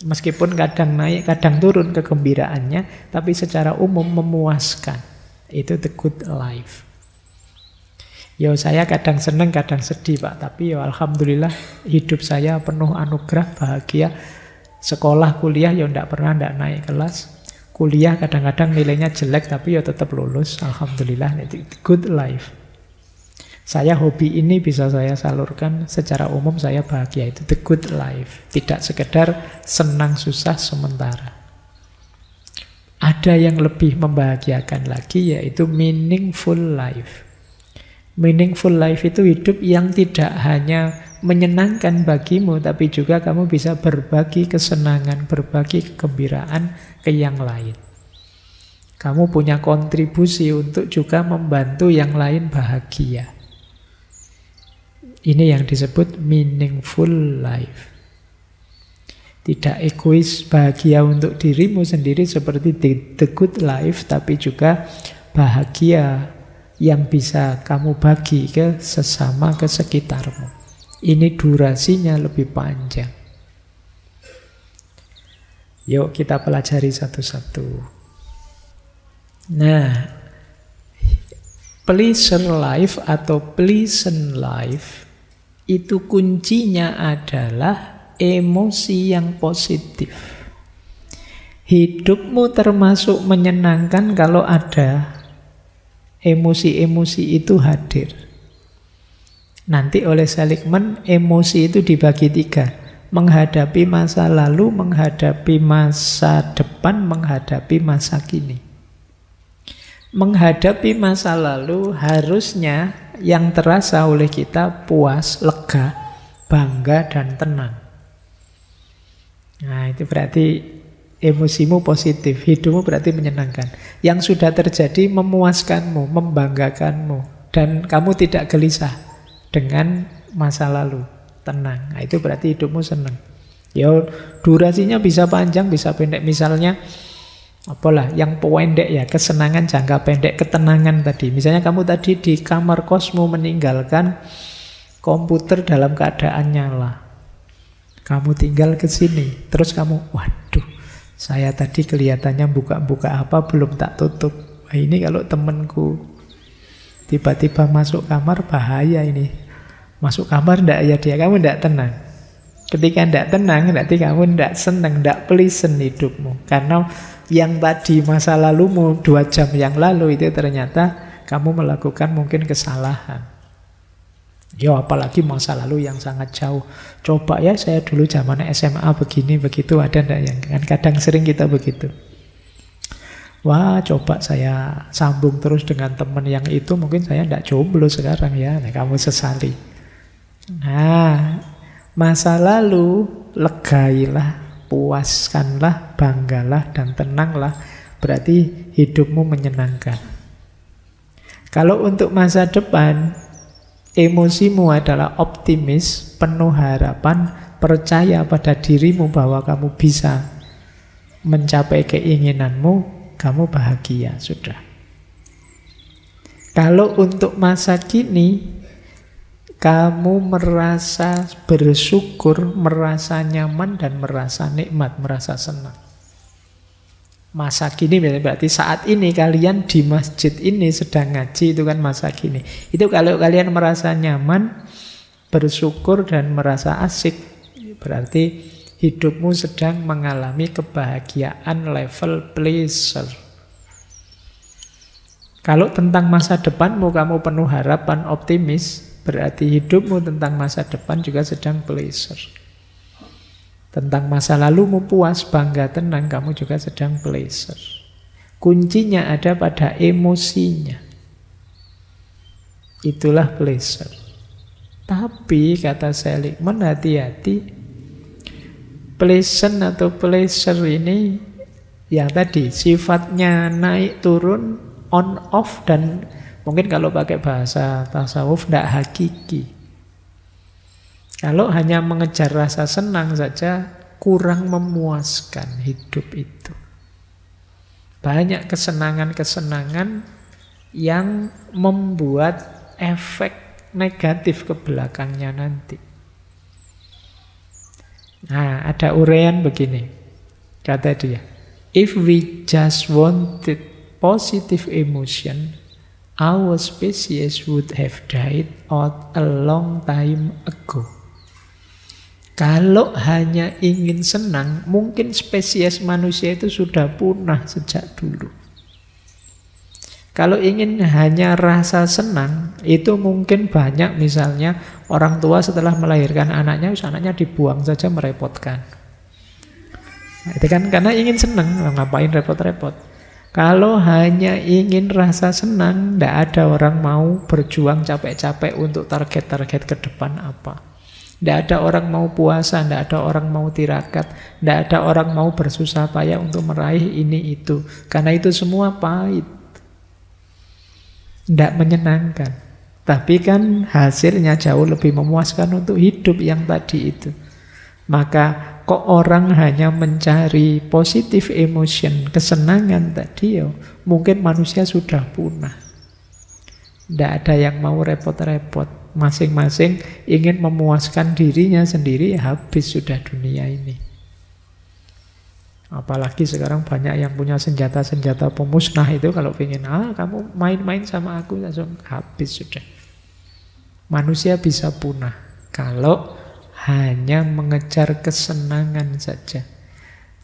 Meskipun kadang naik, kadang turun kegembiraannya, tapi secara umum memuaskan. Itu the good life. Ya saya kadang seneng, kadang sedih Pak. Tapi ya alhamdulillah hidup saya penuh anugerah, bahagia. Sekolah, kuliah ya tidak pernah tidak naik kelas. Kuliah kadang-kadang nilainya jelek tapi ya tetap lulus. Alhamdulillah, itu good life. Saya hobi ini bisa saya salurkan secara umum, saya bahagia. Itu the good life. Tidak sekedar senang susah sementara. Ada yang lebih membahagiakan lagi, yaitu meaningful life. Meaningful life itu hidup yang tidak hanya menyenangkan bagimu, tapi juga kamu bisa berbagi kesenangan, berbagi kegembiraan ke yang lain. Kamu punya kontribusi untuk juga membantu yang lain bahagia. Ini yang disebut meaningful life. Tidak egois, bahagia untuk dirimu sendiri seperti the good life, tapi juga bahagia yang bisa kamu bagi ke sesama, ke sekitarmu. Ini durasinya lebih panjang. Yuk kita pelajari satu-satu. Nah, pleasure life atau pleasant life itu kuncinya adalah emosi yang positif. Hidupmu termasuk menyenangkan kalau ada emosi-emosi itu hadir. Nanti oleh Seligman, emosi itu dibagi 3. Menghadapi masa lalu, menghadapi masa depan, menghadapi masa kini. Menghadapi masa lalu harusnya yang terasa oleh kita puas, lega, bangga, dan tenang. Nah itu berarti emosimu positif, hidupmu berarti menyenangkan. Yang sudah terjadi memuaskanmu, membanggakanmu, dan kamu tidak gelisah dengan masa lalu, tenang. Nah, itu berarti hidupmu senang. Ya, durasinya bisa panjang, bisa pendek. Misalnya, apalah, yang pendek ya, kesenangan jangka pendek, ketenangan tadi. Misalnya kamu tadi di kamar kosmu meninggalkan komputer dalam keadaan nyala. Kamu tinggal ke sini, terus kamu, waduh, saya tadi kelihatannya buka-buka apa, belum tak tutup. Wah, ini kalau temanku tiba-tiba masuk kamar, bahaya ini. Masuk kamar ndak ya dia, kamu ndak tenang. Ketika ndak tenang, berarti kamu ndak senang, ndak pleasant hidupmu. Karena yang tadi masa lalumu 2 jam yang lalu itu ternyata kamu melakukan mungkin kesalahan. Ya apalagi masa lalu yang sangat jauh. Coba ya saya dulu zaman SMA begini, begitu, ada ndak yang kan kadang sering kita begitu. Wah, coba saya sambung terus dengan teman yang itu, mungkin saya ndak jomblo sekarang ya. Nah, kamu sesali. Nah, masa lalu legailah, puaskanlah, banggalah, dan tenanglah. Berarti hidupmu menyenangkan. Kalau untuk masa depan, emosimu adalah optimis, penuh harapan, percaya pada dirimu bahwa kamu bisa mencapai keinginanmu, kamu bahagia, sudah. Kalau untuk masa kini, kamu merasa bersyukur, merasa nyaman, dan merasa nikmat, merasa senang. Masa kini berarti saat ini kalian di masjid ini sedang ngaji, itu kan masa kini. Itu kalau kalian merasa nyaman, bersyukur, dan merasa asik, berarti hidupmu sedang mengalami kebahagiaan level pleasure. Kalau tentang masa depanmu kamu penuh harapan, optimis, berarti hidupmu tentang masa depan juga sedang pleasure. Tentang masa lalumu puas, bangga, tenang, kamu juga sedang pleasure. Kuncinya ada pada emosinya. Itulah pleasure. Tapi kata Seligman, hati-hati, pleasant atau pleasure ini yang tadi sifatnya naik turun, on off, dan mungkin kalau pakai bahasa tasawuf tidak hakiki. Kalau hanya mengejar rasa senang saja kurang memuaskan hidup itu. Banyak kesenangan-kesenangan yang membuat efek negatif ke belakangnya nanti. Nah, ada uraian begini. Kata dia, if we just wanted positive emotion, our species would have died out a long time ago. Kalau hanya ingin senang, mungkin spesies manusia itu sudah punah sejak dulu. Kalau ingin hanya rasa senang, itu mungkin banyak, misalnya orang tua setelah melahirkan anaknya dibuang saja, merepotkan. Nah, itu kan karena ingin senang, ngapain repot-repot. Kalau hanya ingin rasa senang, tidak ada orang mau berjuang capek-capek untuk target-target ke depan apa. Tidak ada orang mau puasa, tidak ada orang mau tirakat, tidak ada orang mau bersusah payah untuk meraih ini itu. Karena itu semua pahit. Tidak menyenangkan. Tapi kan hasilnya jauh lebih memuaskan untuk hidup yang tadi itu. Maka kok orang hanya mencari positive emotion, kesenangan tadi, ya mungkin manusia sudah punah. Tidak ada yang mau repot-repot. Masing-masing ingin memuaskan dirinya sendiri, habis sudah dunia ini. Apalagi sekarang banyak yang punya senjata-senjata pemusnah itu, kalau ingin, kamu main-main sama aku, langsung habis sudah. Manusia bisa punah kalau hanya mengejar kesenangan saja.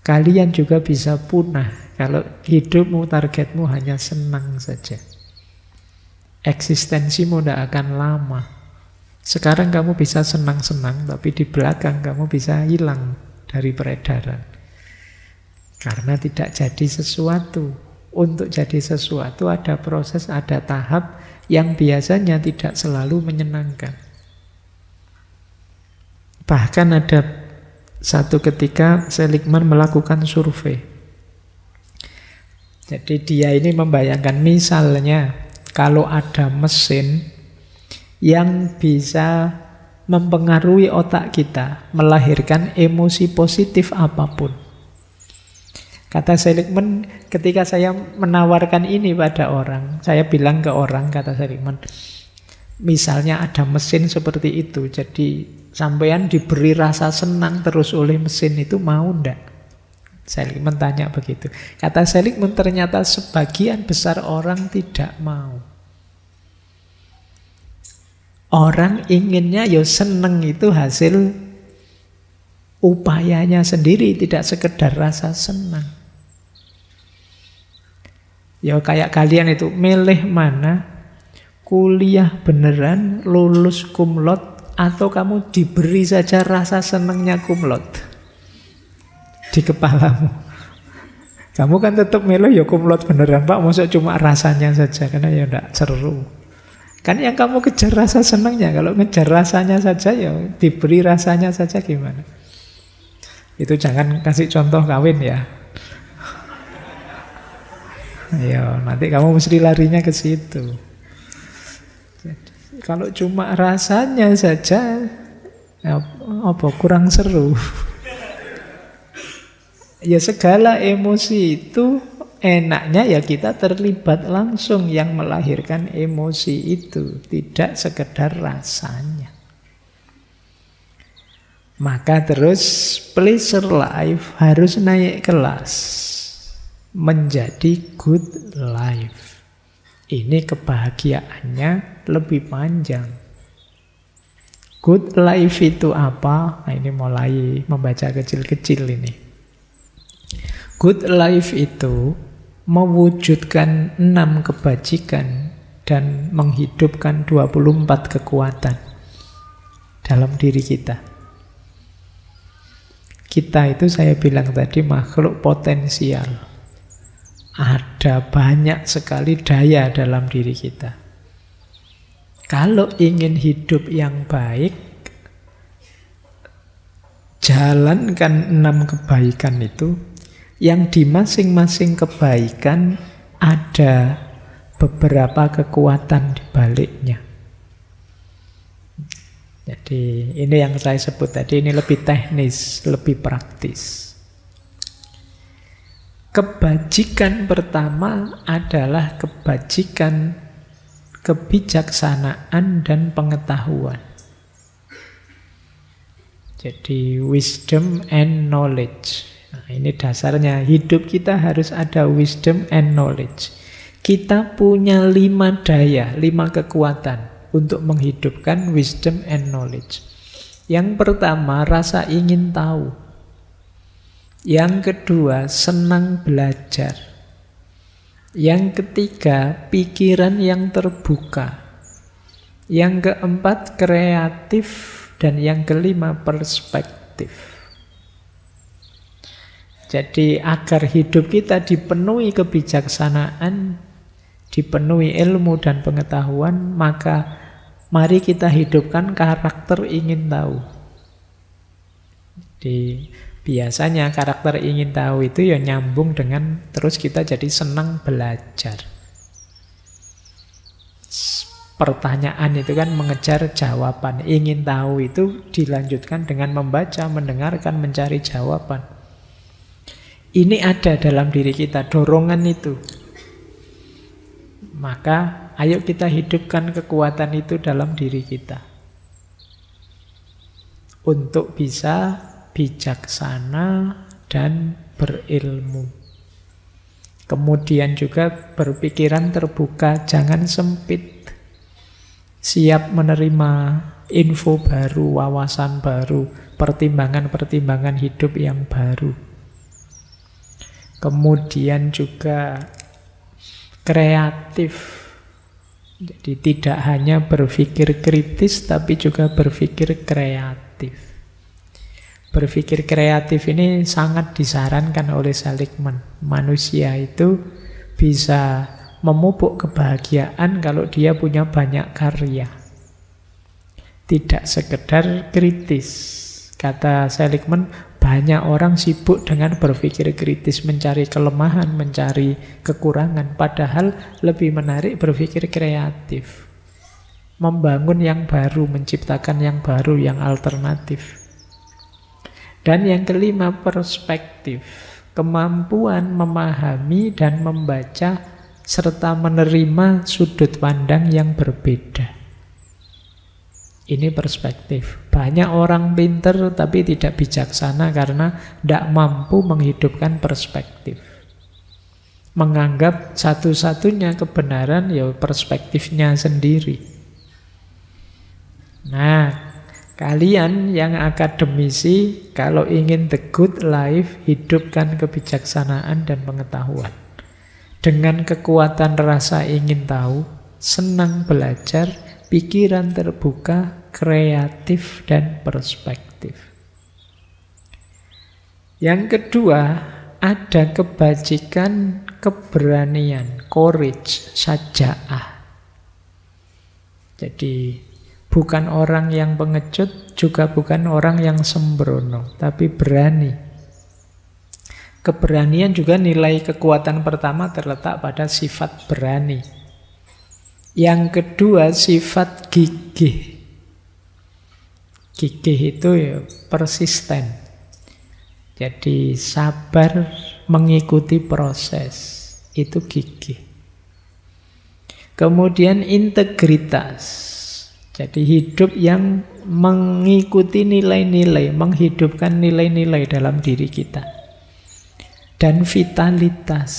Kalian juga bisa punah kalau hidupmu, targetmu hanya senang saja. Eksistensimu tidak akan lama. Sekarang kamu bisa senang-senang, tapi di belakang kamu bisa hilang dari peredaran. Karena tidak jadi sesuatu. Untuk jadi sesuatu ada proses, ada tahap yang biasanya tidak selalu menyenangkan. Bahkan ada satu ketika Seligman melakukan survei. Jadi dia ini membayangkan, misalnya kalau ada mesin yang bisa mempengaruhi otak kita, melahirkan emosi positif apapun. Kata Seligman, ketika saya menawarkan ini pada orang, saya bilang ke orang, kata Seligman, misalnya ada mesin seperti itu, jadi sampean diberi rasa senang terus oleh mesin itu, mau ndak? Seligman tanya begitu. Kata Seligman, ternyata sebagian besar orang tidak mau. Orang inginnya ya seneng, itu hasil upayanya sendiri, tidak sekedar rasa senang. Ya kayak kalian itu, milih mana, kuliah beneran, lulus cum laude, atau kamu diberi saja rasa senangnya cum laude di kepalamu. Kamu kan tetap milih ya cum laude beneran, Pak, maksudnya cuma rasanya saja, karena ya enggak seru. Kan yang kamu kejar rasa senangnya. Kalau ngejar rasanya saja, ya diberi rasanya saja, gimana? Itu jangan kasih contoh kawin ya. Ya, nanti kamu mesti larinya ke situ. Jadi, kalau cuma rasanya saja, apa kurang seru. Ya segala emosi itu enaknya ya kita terlibat langsung yang melahirkan emosi itu, tidak sekedar rasanya. Maka terus pleasure life harus naik kelas menjadi good life. Ini kebahagiaannya lebih panjang. Good life itu apa? Nah, ini mulai membaca kecil-kecil ini. Good life itu mewujudkan 6 kebajikan dan menghidupkan 24 kekuatan dalam diri kita. Kita itu, saya bilang tadi, makhluk potensial. Ada banyak sekali daya dalam diri kita. Kalau ingin hidup yang baik, jalankan 6 kebaikan itu, yang di masing-masing kebaikan ada beberapa kekuatan di baliknya. Jadi ini yang saya sebut tadi, ini lebih teknis, lebih praktis. Kebajikan pertama adalah kebajikan kebijaksanaan dan pengetahuan. Jadi wisdom and knowledge. Nah, ini dasarnya. Hidup kita harus ada wisdom and knowledge. Kita punya 5 daya, 5 kekuatan untuk menghidupkan wisdom and knowledge. Yang pertama, rasa ingin tahu. Yang kedua, senang belajar. Yang ketiga, pikiran yang terbuka. Yang keempat, kreatif. Dan yang kelima, perspektif. Jadi agar hidup kita dipenuhi kebijaksanaan, dipenuhi ilmu dan pengetahuan, maka mari kita hidupkan karakter ingin tahu. Biasanya karakter ingin tahu itu ya nyambung dengan terus kita jadi senang belajar. Pertanyaan itu kan mengejar jawaban. Ingin tahu itu dilanjutkan dengan membaca, mendengarkan, mencari jawaban. Ini ada dalam diri kita, dorongan itu. Maka ayo kita hidupkan kekuatan itu dalam diri kita. Untuk bisa bijaksana dan berilmu. Kemudian juga berpikiran terbuka, jangan sempit. Siap menerima info baru, wawasan baru, pertimbangan-pertimbangan hidup yang baru. Kemudian juga kreatif. Jadi tidak hanya berpikir kritis, tapi juga berpikir kreatif. Berpikir kreatif ini sangat disarankan oleh Seligman. Manusia itu bisa memupuk kebahagiaan kalau dia punya banyak karya. Tidak sekedar kritis. Kata Seligman, banyak orang sibuk dengan berpikir kritis, mencari kelemahan, mencari kekurangan. Padahal lebih menarik berpikir kreatif. Membangun yang baru, menciptakan yang baru, yang alternatif. Dan yang kelima, perspektif. Kemampuan memahami dan membaca serta menerima sudut pandang yang berbeda. Ini perspektif. Banyak orang pinter tapi tidak bijaksana karena tidak mampu menghidupkan perspektif. Menganggap satu-satunya kebenaran ya perspektifnya sendiri. Nah, kalian yang akademisi, kalau ingin the good life, hidupkan kebijaksanaan dan pengetahuan. Dengan kekuatan rasa ingin tahu, senang belajar, pikiran terbuka, kreatif, dan perspektif. Yang kedua, ada kebajikan, keberanian, courage, syaja'ah. Jadi bukan orang yang pengecut, juga bukan orang yang sembrono, tapi berani. Keberanian juga nilai kekuatan pertama terletak pada sifat berani. Yang kedua, sifat gigih. Gigih itu ya persisten. Jadi sabar mengikuti proses. Itu gigih. Kemudian integritas. Jadi hidup yang mengikuti nilai-nilai, menghidupkan nilai-nilai dalam diri kita. Dan vitalitas.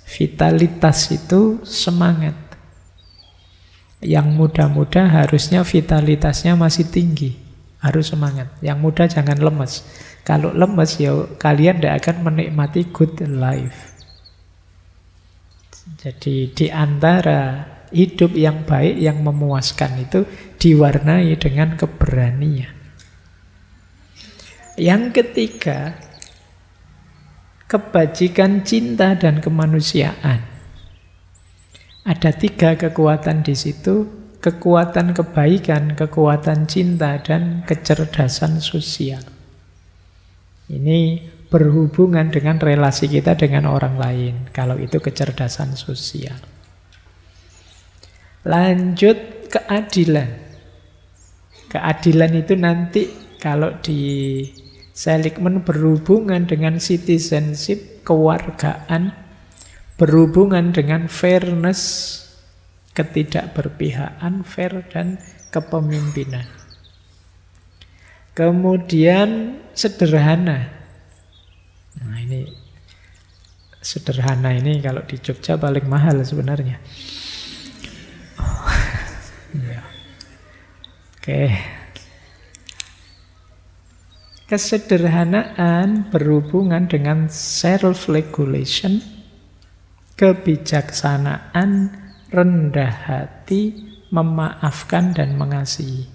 Vitalitas itu semangat. Yang muda-muda harusnya vitalitasnya masih tinggi. Harus semangat. Yang muda jangan lemes. Kalau lemes ya kalian tidak akan menikmati good life. Jadi di antara hidup yang baik, yang memuaskan itu diwarnai dengan keberanian. Yang ketiga, kebajikan cinta dan kemanusiaan. Ada 3 kekuatan di situ. kekuatan kebaikan, kekuatan cinta, dan kecerdasan sosial. Ini berhubungan dengan relasi kita dengan orang lain, kalau itu kecerdasan sosial. Lanjut keadilan. Keadilan itu nanti kalau di Seligman berhubungan dengan citizenship, kewargaan, berhubungan dengan fairness, ketidakberpihakan, fair, dan kepemimpinan. Kemudian sederhana. Nah ini sederhana ini kalau di Jogja paling mahal sebenarnya. Ya. Oke. Kesederhanaan berhubungan dengan self-regulation, kebijaksanaan, rendah hati, memaafkan, dan mengasihi.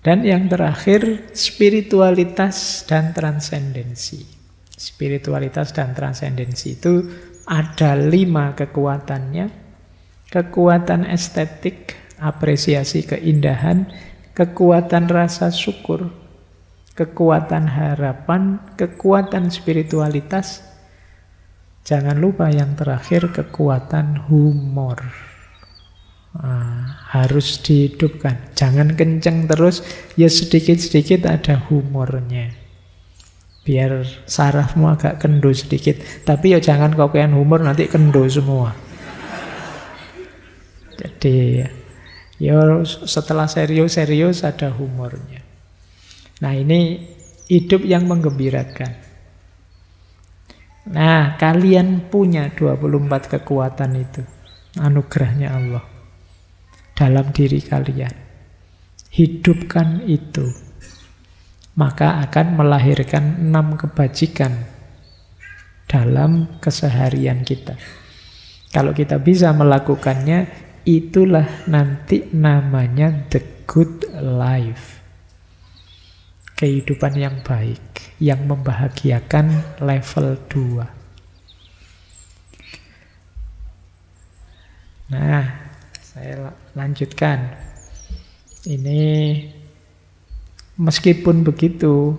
Dan yang terakhir, spiritualitas dan transendensi. Spiritualitas dan transendensi itu ada 5 kekuatannya. Kekuatan estetik, apresiasi keindahan, kekuatan rasa syukur, kekuatan harapan, kekuatan spiritualitas. Jangan lupa yang terakhir, kekuatan humor. Harus dihidupkan. Jangan kenceng terus, ya sedikit-sedikit ada humornya. Biar sarafmu agak kendo sedikit. Tapi ya jangan kokean humor, nanti kendo semua. Jadi ya setelah serius-serius ada humornya. Nah ini hidup yang menggembirakan. Nah kalian punya 24 kekuatan itu. Anugerahnya Allah dalam diri kalian. Hidupkan itu. Maka akan melahirkan 6 kebajikan dalam keseharian kita. Kalau kita bisa melakukannya, itulah nanti namanya the good life. Kehidupan yang baik, yang membahagiakan level 2. Nah, saya lanjutkan. Ini meskipun begitu,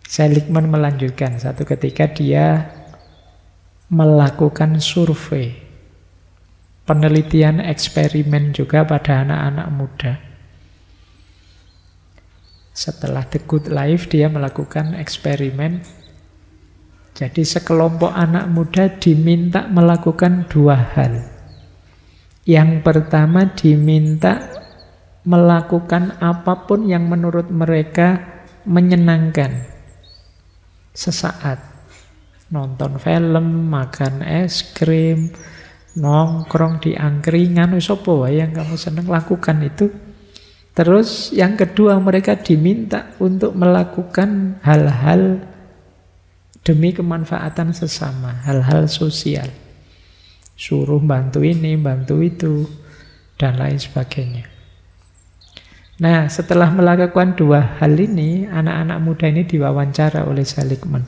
Seligman melanjutkan. Satu ketika dia melakukan survei, penelitian eksperimen juga pada anak-anak muda. Setelah The Good Life, dia melakukan eksperimen. Jadi sekelompok anak muda diminta melakukan 2 hal. Yang pertama diminta melakukan apapun yang menurut mereka menyenangkan. Sesaat. Nonton film, makan es krim, nongkrong di angkringan, wis apa wae yang kamu seneng, lakukan itu. Terus yang kedua, mereka diminta untuk melakukan hal-hal demi kemanfaatan sesama, hal-hal sosial. Suruh bantu ini, bantu itu, dan lain sebagainya. Nah, setelah melakukan 2 hal ini, anak-anak muda ini diwawancara oleh Seligman.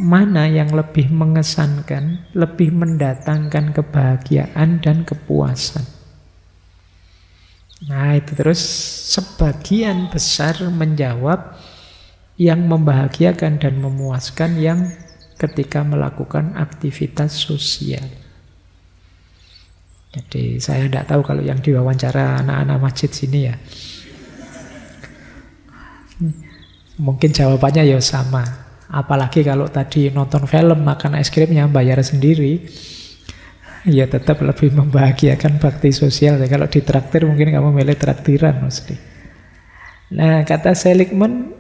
Mana yang lebih mengesankan, lebih mendatangkan kebahagiaan dan kepuasan? Nah, itu terus sebagian besar menjawab yang membahagiakan dan memuaskan yang ketika melakukan aktivitas sosial. Jadi saya tidak tahu kalau yang diwawancara anak-anak masjid sini ya. Mungkin jawabannya ya sama. Apalagi kalau tadi nonton film, makan es krimnya bayar sendiri, ya tetap lebih membahagiakan bakti sosial. Ya, kalau ditraktir mungkin kamu milih traktiran mesti. Nah, kata Seligman,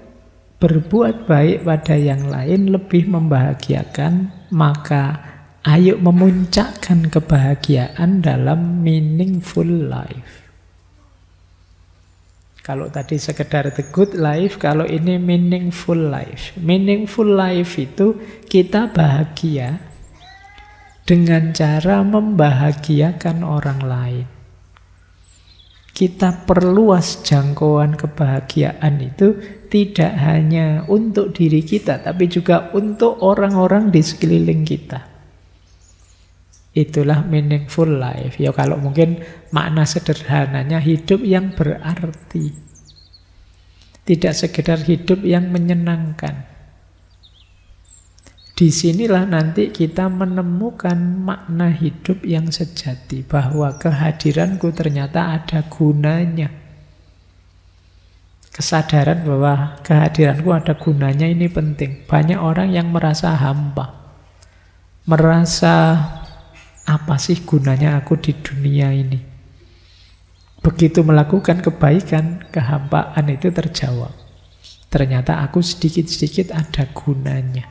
berbuat baik pada yang lain lebih membahagiakan, maka ayo memuncakkan kebahagiaan dalam meaningful life. Kalau tadi sekedar the good life, kalau ini meaningful life. Meaningful life itu kita bahagia dengan cara membahagiakan orang lain. Kita perluas jangkauan kebahagiaan itu tidak hanya untuk diri kita, tapi juga untuk orang-orang di sekeliling kita. Itulah meaningful life. Ya kalau mungkin makna sederhananya hidup yang berarti. Tidak sekedar hidup yang menyenangkan. Disinilah nanti kita menemukan makna hidup yang sejati. Bahwa kehadiranku ternyata ada gunanya. Kesadaran bahwa kehadiranku ada gunanya ini penting. Banyak orang yang merasa hampa. Merasa apa sih gunanya aku di dunia ini? Begitu melakukan kebaikan, kehampaan itu terjawab. Ternyata aku sedikit-sedikit ada gunanya.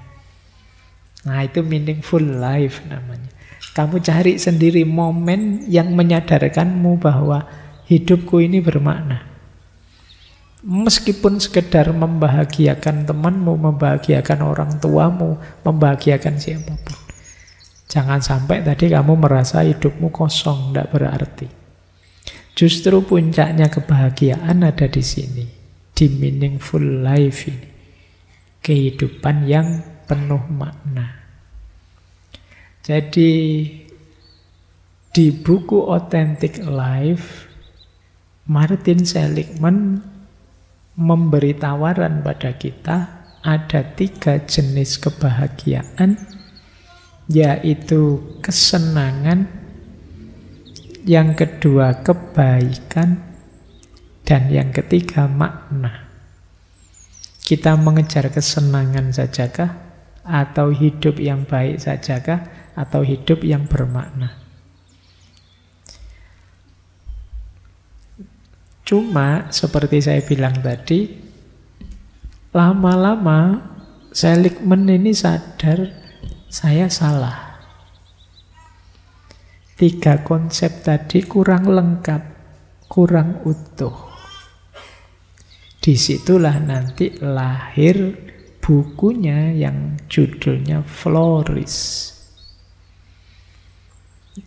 Nah, itu meaningful life namanya. Kamu cari sendiri momen yang menyadarkanmu bahwa hidupku ini bermakna. Meskipun sekedar membahagiakan temanmu, membahagiakan orang tuamu, membahagiakan siapapun. Jangan sampai tadi kamu merasa hidupmu kosong, tidak berarti. Justru puncaknya kebahagiaan ada di sini. Di meaningful life ini. Kehidupan yang penuh makna. Jadi di buku Authentic Life, Martin Seligman memberi tawaran pada kita ada 3 jenis kebahagiaan, yaitu kesenangan, yang kedua kebaikan, dan yang ketiga makna. Kita mengejar kesenangan sajakah, atau hidup yang baik sajakah, atau hidup yang bermakna? Cuma seperti saya bilang tadi, lama-lama Seligman ini sadar saya salah. 3 konsep tadi kurang lengkap, kurang utuh. Disitulah nanti lahir bukunya yang judulnya Flourish.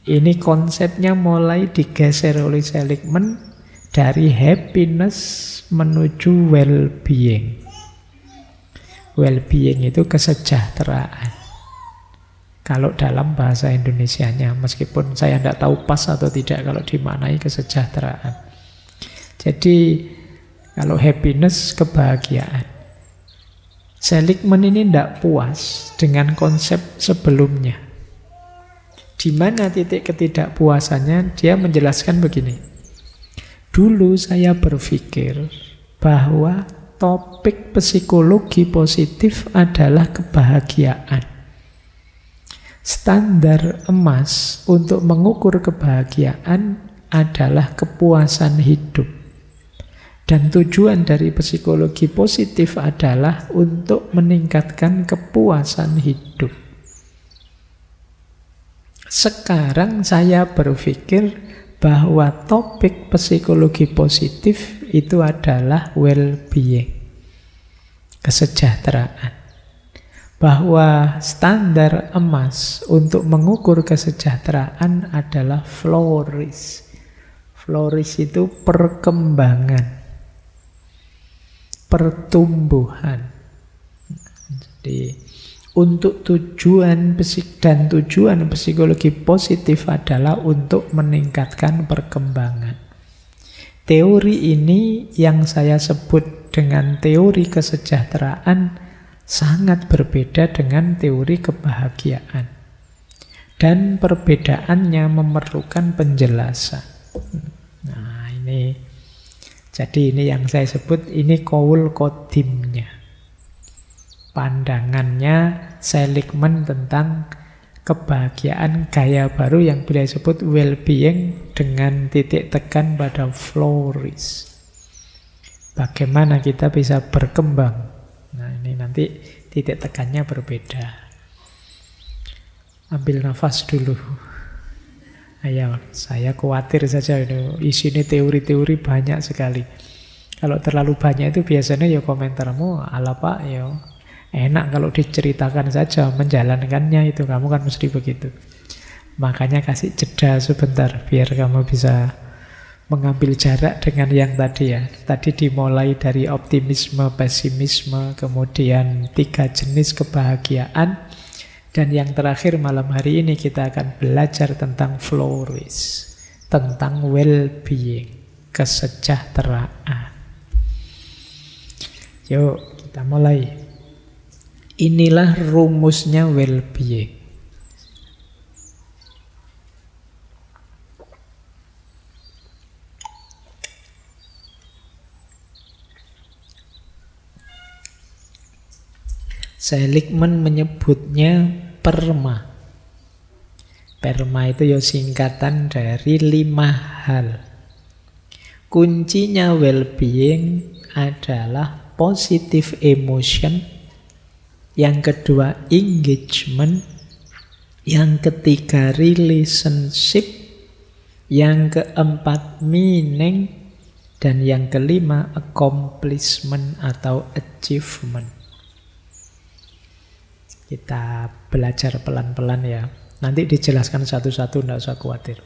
Ini konsepnya mulai digeser oleh Seligman dari happiness menuju well-being. Well-being itu kesejahteraan. Kalau dalam bahasa Indonesianya, meskipun saya tidak tahu pas atau tidak kalau dimaknai kesejahteraan. Jadi kalau happiness, kebahagiaan. Seligman ini tidak puas dengan konsep sebelumnya. Di mana titik ketidakpuasannya? Dia menjelaskan begini. Dulu saya berpikir bahwa topik psikologi positif adalah kebahagiaan. Standar emas untuk mengukur kebahagiaan adalah kepuasan hidup. Dan tujuan dari psikologi positif adalah untuk meningkatkan kepuasan hidup. Sekarang saya berpikir bahwa topik psikologi positif itu adalah well-being, kesejahteraan. Bahwa standar emas untuk mengukur kesejahteraan adalah flourish. Flourish itu perkembangan, pertumbuhan. Jadi untuk tujuan psikologi positif adalah untuk meningkatkan perkembangan. Teori ini yang saya sebut dengan teori kesejahteraan sangat berbeda dengan teori kebahagiaan. Dan perbedaannya memerlukan penjelasan. Nah ini, jadi ini yang saya sebut, ini qaul qadimnya. Pandangannya Seligman tentang kebahagiaan gaya baru yang beliau sebut well-being dengan titik tekan pada flourish. Bagaimana kita bisa berkembang. Nah ini nanti titik tekannya berbeda. Ambil nafas dulu. Ayo, saya khawatir saja isinya teori-teori banyak sekali. Kalau terlalu banyak itu biasanya ya komentarmu ala pak ya enak kalau diceritakan saja, menjalankannya itu kamu kan mesti begitu. Makanya kasih jeda sebentar biar kamu bisa mengambil jarak dengan yang tadi ya. Tadi dimulai dari optimisme, pesimisme, kemudian 3 jenis kebahagiaan. Dan yang terakhir malam hari ini kita akan belajar tentang flourish, tentang well-being, kesejahteraan. Yuk kita mulai. Inilah rumusnya well-being. Seligman menyebutnya PERMA. PERMA itu ya singkatan dari 5 hal. Kuncinya well-being adalah positive emotion, yang kedua engagement, yang ketiga relationship, yang keempat meaning, dan yang kelima accomplishment atau achievement. Kita belajar pelan-pelan ya. Nanti dijelaskan satu-satu, tidak usah khawatir.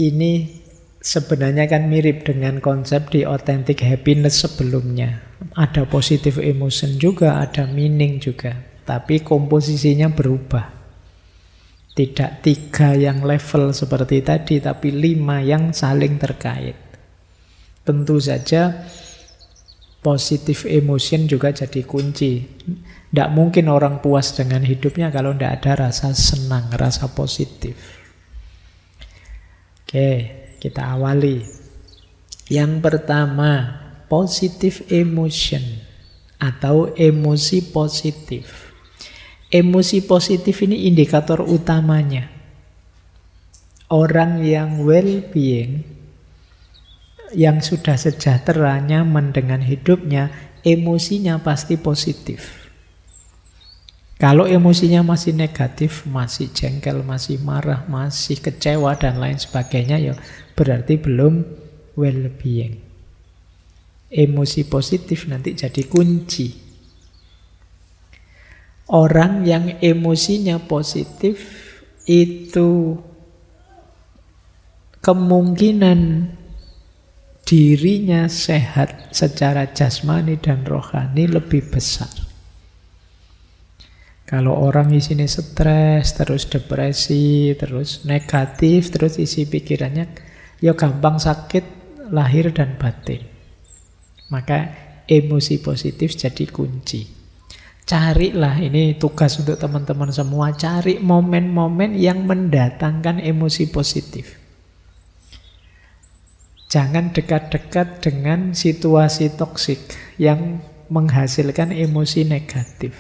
Ini sebenarnya kan mirip dengan konsep di authentic happiness sebelumnya. Ada positive emotion juga, ada meaning juga. Tapi komposisinya berubah. Tidak 3 yang level seperti tadi, tapi 5 yang saling terkait. Tentu saja positive emotion juga jadi kunci. Tidak mungkin orang puas dengan hidupnya kalau tidak ada rasa senang, rasa positif. Oke, kita awali. Yang pertama, positive emotion atau emosi positif. Emosi positif ini indikator utamanya. Orang yang well-being, yang sudah sejahtera, nyaman dengan hidupnya, emosinya pasti positif. Kalau emosinya masih negatif, masih jengkel, masih marah, masih kecewa, dan lain sebagainya, ya berarti belum well-being. Emosi positif nanti jadi kunci. Orang yang emosinya positif itu kemungkinan dirinya sehat secara jasmani dan rohani lebih besar. Kalau orang isinya stres, terus depresi, terus negatif, terus isi pikirannya, ya gampang sakit lahir dan batin. Maka emosi positif jadi kunci. Carilah, ini tugas untuk teman-teman semua, cari momen-momen yang mendatangkan emosi positif. Jangan dekat-dekat dengan situasi toksik yang menghasilkan emosi negatif.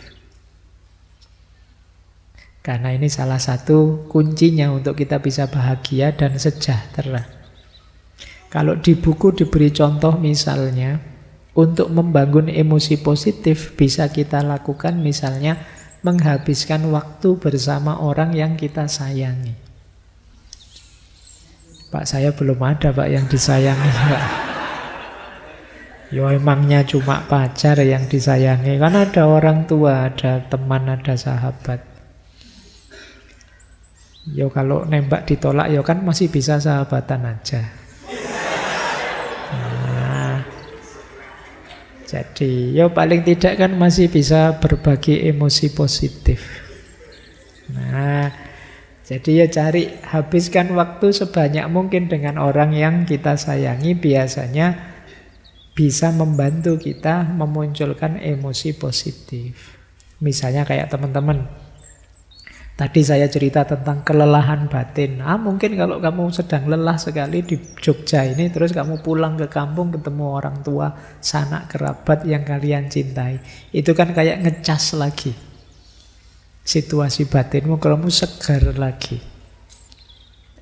Karena ini salah satu kuncinya untuk kita bisa bahagia dan sejahtera. Kalau di buku diberi contoh misalnya, untuk membangun emosi positif bisa kita lakukan misalnya menghabiskan waktu bersama orang yang kita sayangi. Pak, saya belum ada Pak yang disayangi Pak. Ya emangnya cuma pacar yang disayangi. Kan ada orang tua, ada teman, ada sahabat. Ya kalau nembak ditolak ya kan masih bisa sahabatan aja. Nah, jadi ya paling tidak kan masih bisa berbagi emosi positif. Nah, jadi ya cari, habiskan waktu sebanyak mungkin dengan orang yang kita sayangi, biasanya bisa membantu kita memunculkan emosi positif. Misalnya kayak teman-teman, tadi saya cerita tentang kelelahan batin. Mungkin kalau kamu sedang lelah sekali di Jogja ini, terus kamu pulang ke kampung ketemu orang tua, sanak kerabat yang kalian cintai. Itu kan kayak ngecas lagi situasi batinmu, kamu segar lagi.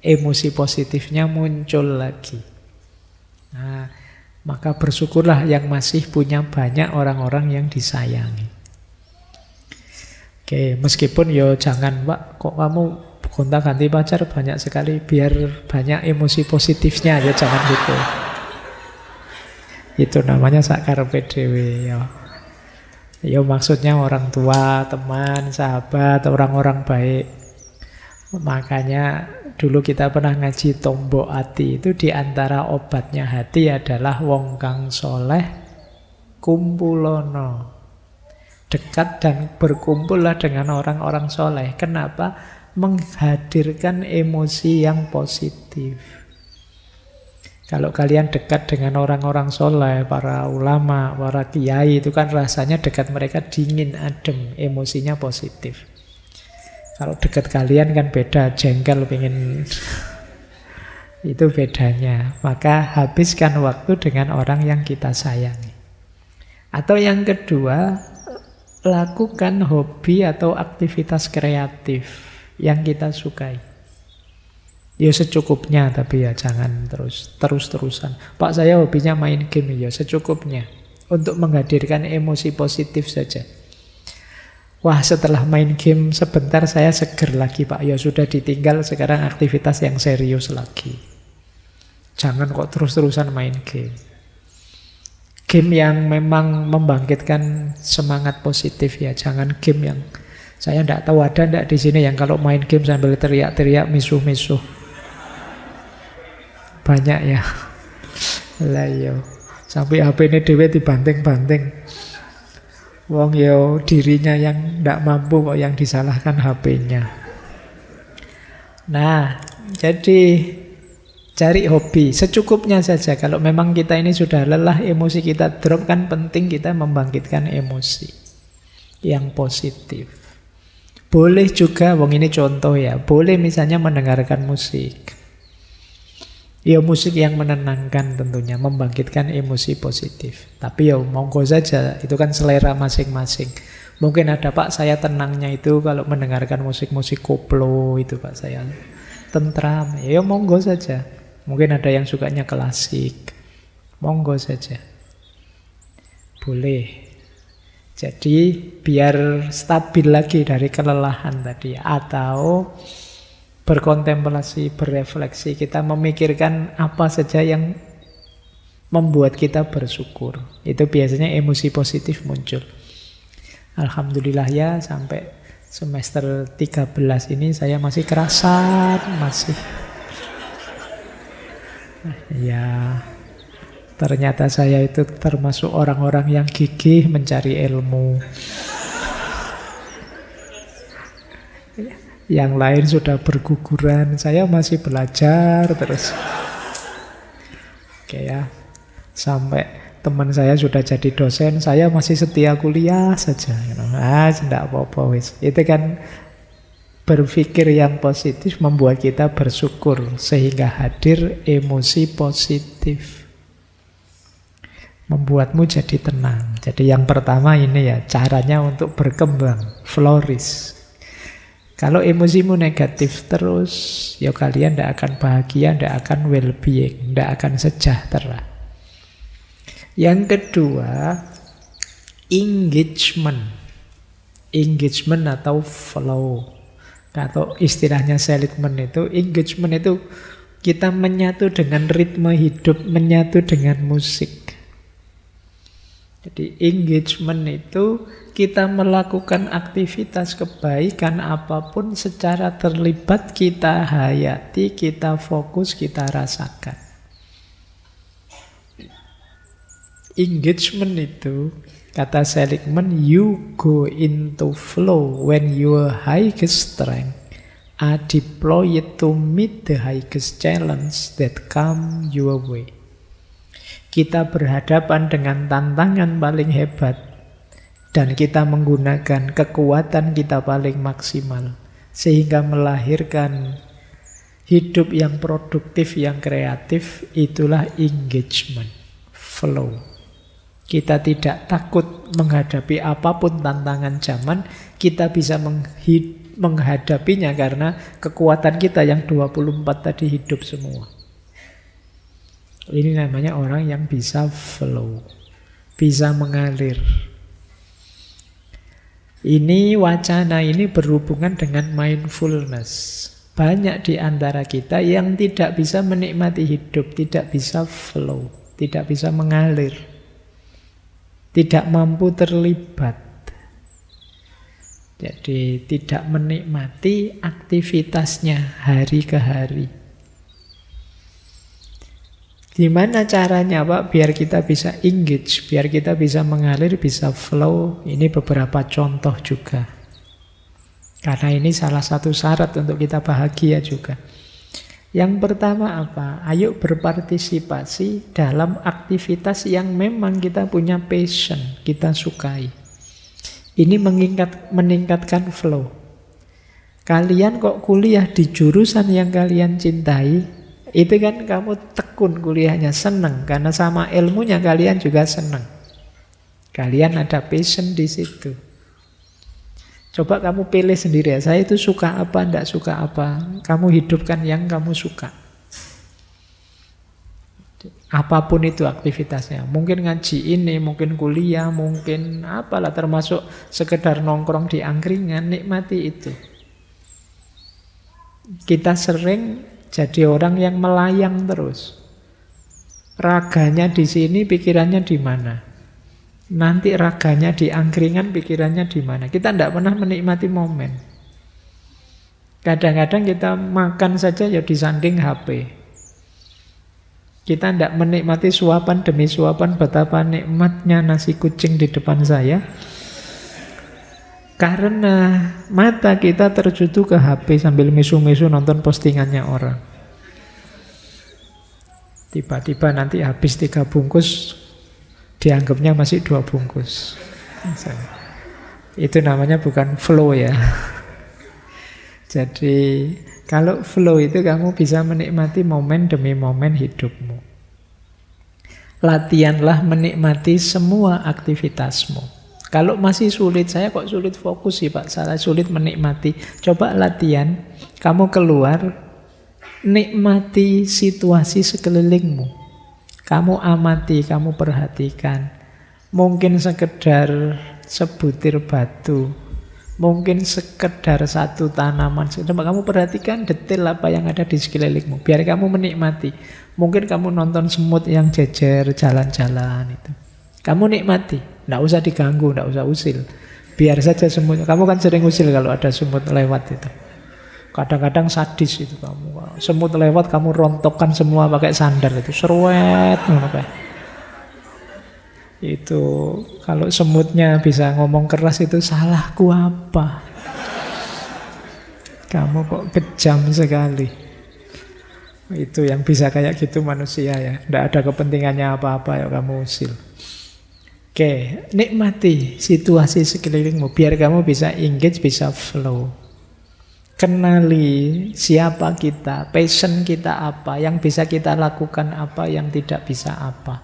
Emosi positifnya muncul lagi. Nah, maka bersyukurlah yang masih punya banyak orang-orang yang disayangi. Oke, meskipun yo jangan Pak, kok kamu gonta-ganti pacar banyak sekali, biar banyak emosi positifnya ya, jangan gitu. Itu namanya sakarepe dhewe ya. Ya maksudnya orang tua, teman, sahabat, orang-orang baik. Makanya dulu kita pernah ngaji Tombok Ati, itu diantara obatnya hati adalah wong kang soleh kumpulono. Dekat dan berkumpullah dengan orang-orang soleh. Kenapa? Menghadirkan emosi yang positif. Kalau kalian dekat dengan orang-orang soleh, para ulama, para kiai, itu kan rasanya dekat mereka dingin, adem, emosinya positif. Kalau dekat kalian kan beda, jengkel, pengen... Itu bedanya. Maka habiskan waktu dengan orang yang kita sayangi. Atau yang kedua, lakukan hobi atau aktivitas kreatif yang kita sukai. Ya secukupnya, tapi ya jangan terus-terusan. Pak, saya hobinya main game. Ya secukupnya. Untuk menghadirkan emosi positif saja. Wah, setelah main game sebentar saya seger lagi, Pak. Ya sudah, ditinggal, sekarang aktivitas yang serius lagi. Jangan kok terus-terusan main game. Game yang memang membangkitkan semangat positif ya. Jangan game yang saya tidak tahu ada tidak di sini yang kalau main game sambil teriak-teriak misuh-misuh. Banyak ya. Lah yo. Sampai HP ini dhewe dibanting-banting. Wong yo dirinya yang tidak mampu kok yang disalahkan HP-nya. Nah, jadi cari hobi, secukupnya saja. Kalau memang kita ini sudah lelah, emosi kita drop, kan penting kita membangkitkan emosi yang positif. Boleh juga, wong ini contoh ya, boleh misalnya mendengarkan musik. Ya musik yang menenangkan tentunya, membangkitkan emosi positif. Tapi ya monggo saja, itu kan selera masing-masing. Mungkin ada, Pak, saya tenangnya itu kalau mendengarkan musik-musik koplo itu, Pak, saya tentram. Ya monggo saja. Mungkin ada yang sukanya klasik. Monggo saja. Boleh. Jadi biar stabil lagi dari kelelahan tadi. Atau berkontemplasi, berefleksi. Kita memikirkan apa saja yang membuat kita bersyukur. Itu biasanya emosi positif muncul. Alhamdulillah ya, sampai semester 13 ini saya masih kerasan, masih... Ya, ternyata saya itu termasuk orang-orang yang gigih mencari ilmu. Yang lain sudah berguguran, saya masih belajar terus. Oke ya, sampai teman saya sudah jadi dosen, saya masih setia kuliah saja. Tidak apa-apa wis. Itu kan berpikir yang positif membuat kita bersyukur sehingga hadir emosi positif. Membuatmu jadi tenang. Jadi yang pertama ini ya, caranya untuk berkembang, flourish. Kalau emosimu negatif terus, ya kalian tidak akan bahagia, tidak akan well-being, tidak akan sejahtera. Yang kedua, engagement. Engagement atau flow. Atau istilahnya seligman itu, engagement itu kita menyatu dengan ritme hidup, menyatu dengan musik. Jadi engagement itu kita melakukan aktivitas kebaikan apapun secara terlibat, kita hayati, kita fokus, kita rasakan. Engagement itu, kata Seligman, you go into flow when your highest strength are deployed to meet the highest challenge that come your way. Kita berhadapan dengan tantangan paling hebat dan kita menggunakan kekuatan kita paling maksimal sehingga melahirkan hidup yang produktif, yang kreatif. Itulah engagement, flow. Kita tidak takut menghadapi apapun tantangan zaman, kita bisa menghadapinya karena kekuatan kita yang 24 tadi hidup semua. Ini namanya orang yang bisa flow, bisa mengalir. Ini wacana ini berhubungan dengan mindfulness. Banyak di antara kita yang tidak bisa menikmati hidup, tidak bisa flow, tidak bisa mengalir. Tidak mampu terlibat. Jadi tidak menikmati aktivitasnya hari ke hari. Gimana caranya Pak biar kita bisa engage, biar kita bisa mengalir, bisa flow? Ini beberapa contoh juga. Karena ini salah satu syarat untuk kita bahagia juga. Yang pertama apa? Ayo berpartisipasi dalam aktivitas yang memang kita punya passion, kita sukai. Ini meningkatkan flow. Kalian kok kuliah di jurusan yang kalian cintai, itu kan kamu tekun kuliahnya, senang. Karena sama ilmunya kalian juga senang. Kalian ada passion di situ. Coba kamu pilih sendiri ya, saya itu suka apa, tidak suka apa. Kamu hidupkan yang kamu suka. Apapun itu aktivitasnya. Mungkin ngaji ini, mungkin kuliah, mungkin apalah, termasuk sekedar nongkrong di angkringan, nikmati itu. Kita sering jadi orang yang melayang terus. Raganya di sini, pikirannya di mana? Nanti raganya di angkringan, pikirannya di mana? Kita tidak pernah menikmati momen. Kadang-kadang kita makan saja ya disanding HP. Kita tidak menikmati suapan demi suapan, betapa nikmatnya nasi kucing di depan saya. Karena mata kita tertuju ke HP sambil misu-misu nonton postingannya orang. Tiba-tiba nanti habis 3 bungkus, dianggapnya masih 2 bungkus. Itu namanya bukan flow ya. Jadi kalau flow itu kamu bisa menikmati momen demi momen hidupmu. Latihanlah menikmati semua aktivitasmu. Kalau masih sulit, saya kok sulit fokus sih Pak, saya sulit menikmati. Coba latihan, kamu keluar, nikmati situasi sekelilingmu. Kamu amati, kamu perhatikan. Mungkin sekedar sebutir batu, mungkin sekedar satu tanaman. Coba kamu perhatikan detail apa yang ada di sekelilingmu, biar kamu menikmati. Mungkin kamu nonton semut yang jejer jalan-jalan itu. Kamu nikmati, tidak usah diganggu, tidak usah usil. Biar saja semut. Kamu kan sering usil kalau ada semut lewat itu. Kadang-kadang sadis itu kamu. Semut lewat kamu rontokkan semua pakai sandal itu. Seruet. Itu kalau semutnya bisa ngomong keras itu, salahku apa? Kamu kok kejam sekali. Itu yang bisa kayak gitu manusia ya. Tidak ada kepentingannya apa-apa ya kamu usil. Oke, nikmati situasi sekelilingmu biar kamu bisa engage, bisa flow. Kenali siapa kita, passion kita apa, yang bisa kita lakukan apa, yang tidak bisa apa.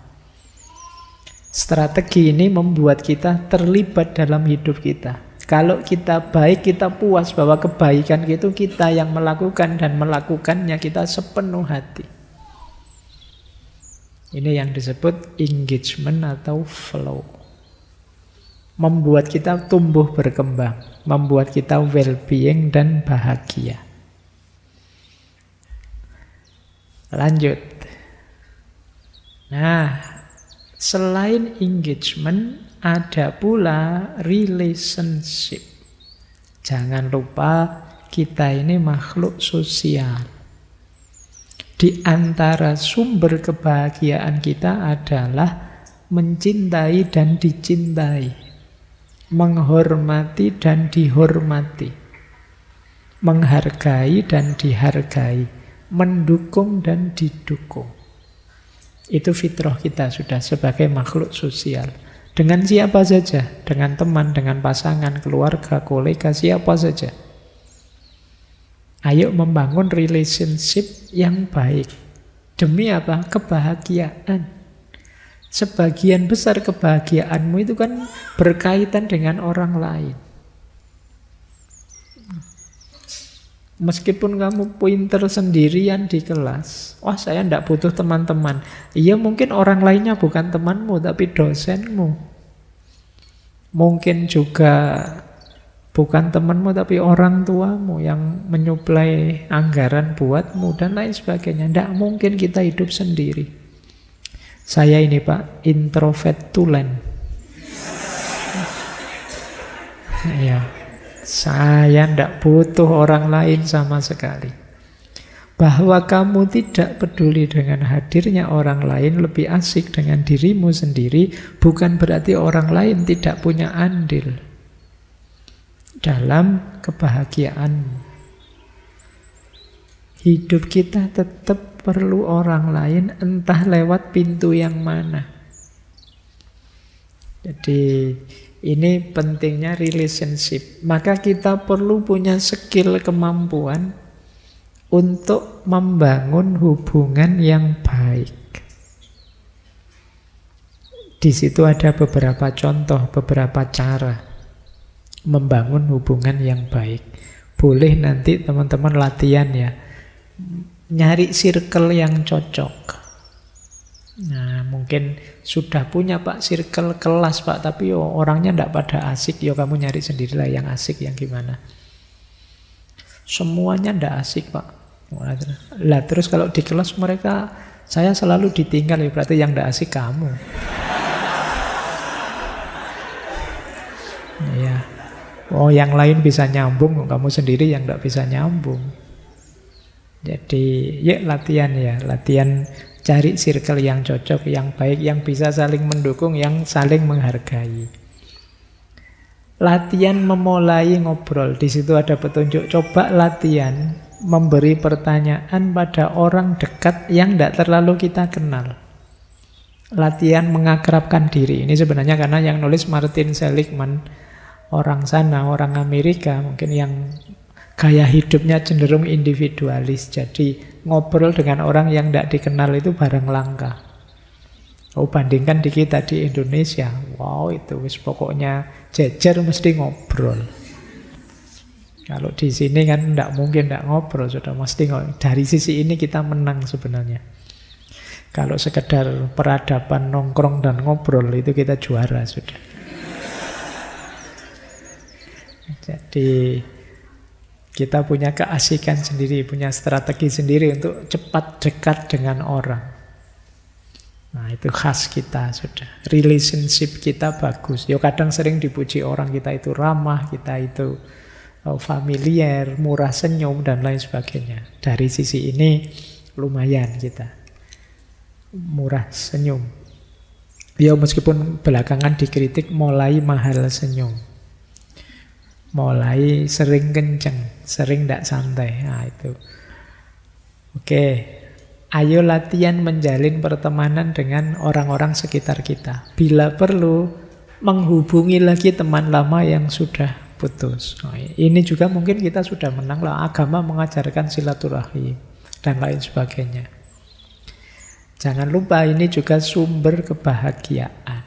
Strategi ini membuat kita terlibat dalam hidup kita. Kalau kita baik, kita puas bahwa kebaikan itu kita yang melakukan dan melakukannya kita sepenuh hati. Ini yang disebut engagement atau flow. Membuat kita tumbuh berkembang, membuat kita well-being dan bahagia. Lanjut. Nah, selain engagement, ada pula relationship. Jangan lupa kita ini makhluk sosial. Di antara sumber kebahagiaan kita adalah mencintai dan dicintai, menghormati dan dihormati, menghargai dan dihargai, mendukung dan didukung. Itu fitrah kita sudah sebagai makhluk sosial. Dengan siapa saja, dengan teman, dengan pasangan, keluarga, kolega, siapa saja. Ayo membangun relationship yang baik. Demi apa? Kebahagiaan. Sebagian besar kebahagiaanmu itu kan berkaitan dengan orang lain. Meskipun kamu pinter sendirian di kelas, wah saya tidak butuh teman-teman. Iya mungkin orang lainnya bukan temanmu, tapi dosenmu. Mungkin juga bukan temanmu, tapi orang tuamu yang menyuplai anggaran buatmu, dan lain sebagainya. Tidak mungkin kita hidup sendiri. Saya ini Pak, introvert tulen. Ya, saya tidak butuh orang lain sama sekali. Bahwa kamu tidak peduli dengan hadirnya orang lain, lebih asik dengan dirimu sendiri, bukan berarti orang lain tidak punya andil dalam kebahagiaanmu. Hidup kita tetap perlu orang lain, entah lewat pintu yang mana. Jadi ini pentingnya relationship. Maka kita perlu punya skill, kemampuan untuk membangun hubungan yang baik. Di situ ada beberapa contoh, beberapa cara membangun hubungan yang baik. Boleh nanti teman-teman latihan ya, nyari circle yang cocok. Nah, mungkin sudah punya Pak circle kelas Pak, tapi orangnya tidak pada asik, kamu nyari sendirilah yang asik, yang gimana. Semuanya tidak asik Pak. Lah terus kalau di kelas mereka, saya selalu ditinggal, ya berarti yang tidak asik kamu. Ya. Oh, yang lain bisa nyambung, kamu sendiri yang tidak bisa nyambung. Jadi, ya latihan ya, latihan cari circle yang cocok, yang baik, yang bisa saling mendukung, yang saling menghargai. Latihan memulai ngobrol, di situ ada petunjuk. Coba latihan memberi pertanyaan pada orang dekat yang tidak terlalu kita kenal. Latihan mengakrabkan diri. Ini sebenarnya karena yang nulis Martin Seligman, orang sana, orang Amerika, mungkin yang gaya hidupnya cenderung individualis. Jadi ngobrol dengan orang yang tidak dikenal itu barang langka. Oh, bandingkan di kita di Indonesia, wow itu pokoknya jejer mesti ngobrol. Kalau di sini kan tidak mungkin tidak ngobrol, sudah mesti ngobrol. Dari sisi ini kita menang sebenarnya. Kalau sekedar peradaban nongkrong dan ngobrol itu kita juara sudah. Jadi kita punya keasikan sendiri, punya strategi sendiri untuk cepat dekat dengan orang. Nah itu khas kita sudah. Relationship kita bagus. Kadang sering dipuji orang kita itu ramah, kita itu familiar, murah senyum, dan lain sebagainya. Dari sisi ini lumayan kita. Murah senyum. Meskipun belakangan dikritik mulai mahal senyum. Mulai sering kenceng, sering tidak santai. Nah itu. Oke. Ayo latihan menjalin pertemanan dengan orang-orang sekitar kita. Bila perlu, menghubungi lagi teman lama yang sudah putus. Ini juga mungkin kita sudah menang lah. Agama mengajarkan silaturahim dan lain sebagainya. Jangan lupa ini juga sumber kebahagiaan.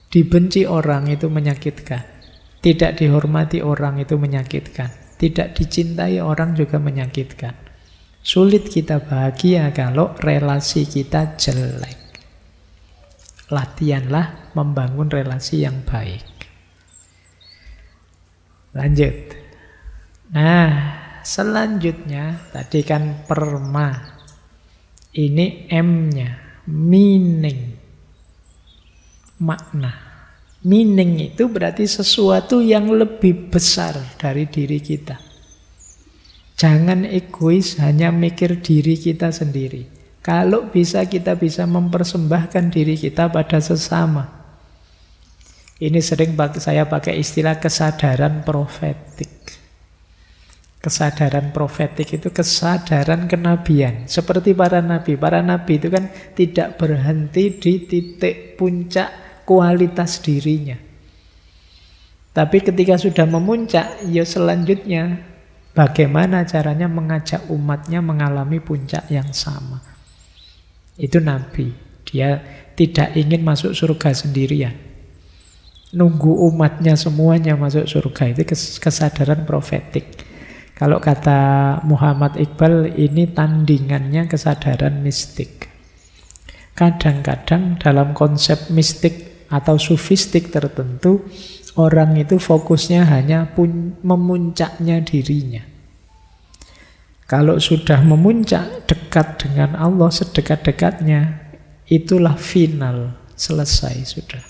Dibenci orang itu menyakitkan. Tidak dihormati orang itu menyakitkan. Tidak dicintai orang juga menyakitkan. Sulit kita bahagia kalau relasi kita jelek. Latihanlah membangun relasi yang baik. Lanjut. Nah, selanjutnya tadi kan perma. Ini M-nya, meaning. Makna. Meaning itu berarti sesuatu yang lebih besar dari diri kita. Jangan egois hanya mikir diri kita sendiri. Kalau bisa kita bisa mempersembahkan diri kita pada sesama. Ini sering saya pakai istilah kesadaran profetik. Kesadaran profetik itu kesadaran kenabian. Seperti para nabi. Para nabi itu kan tidak berhenti di titik puncak kualitas dirinya. Tapi ketika sudah memuncak, selanjutnya bagaimana caranya mengajak umatnya mengalami puncak yang sama. Itu nabi. Dia tidak ingin masuk surga sendirian. Nunggu umatnya semuanya masuk surga. Itu kesadaran profetik. Kalau kata Muhammad Iqbal, ini tandingannya kesadaran mistik. Kadang-kadang dalam konsep mistik atau sufistik tertentu, orang itu fokusnya hanya memuncaknya dirinya. Kalau sudah memuncak dekat dengan Allah sedekat-dekatnya, itulah final, selesai sudah.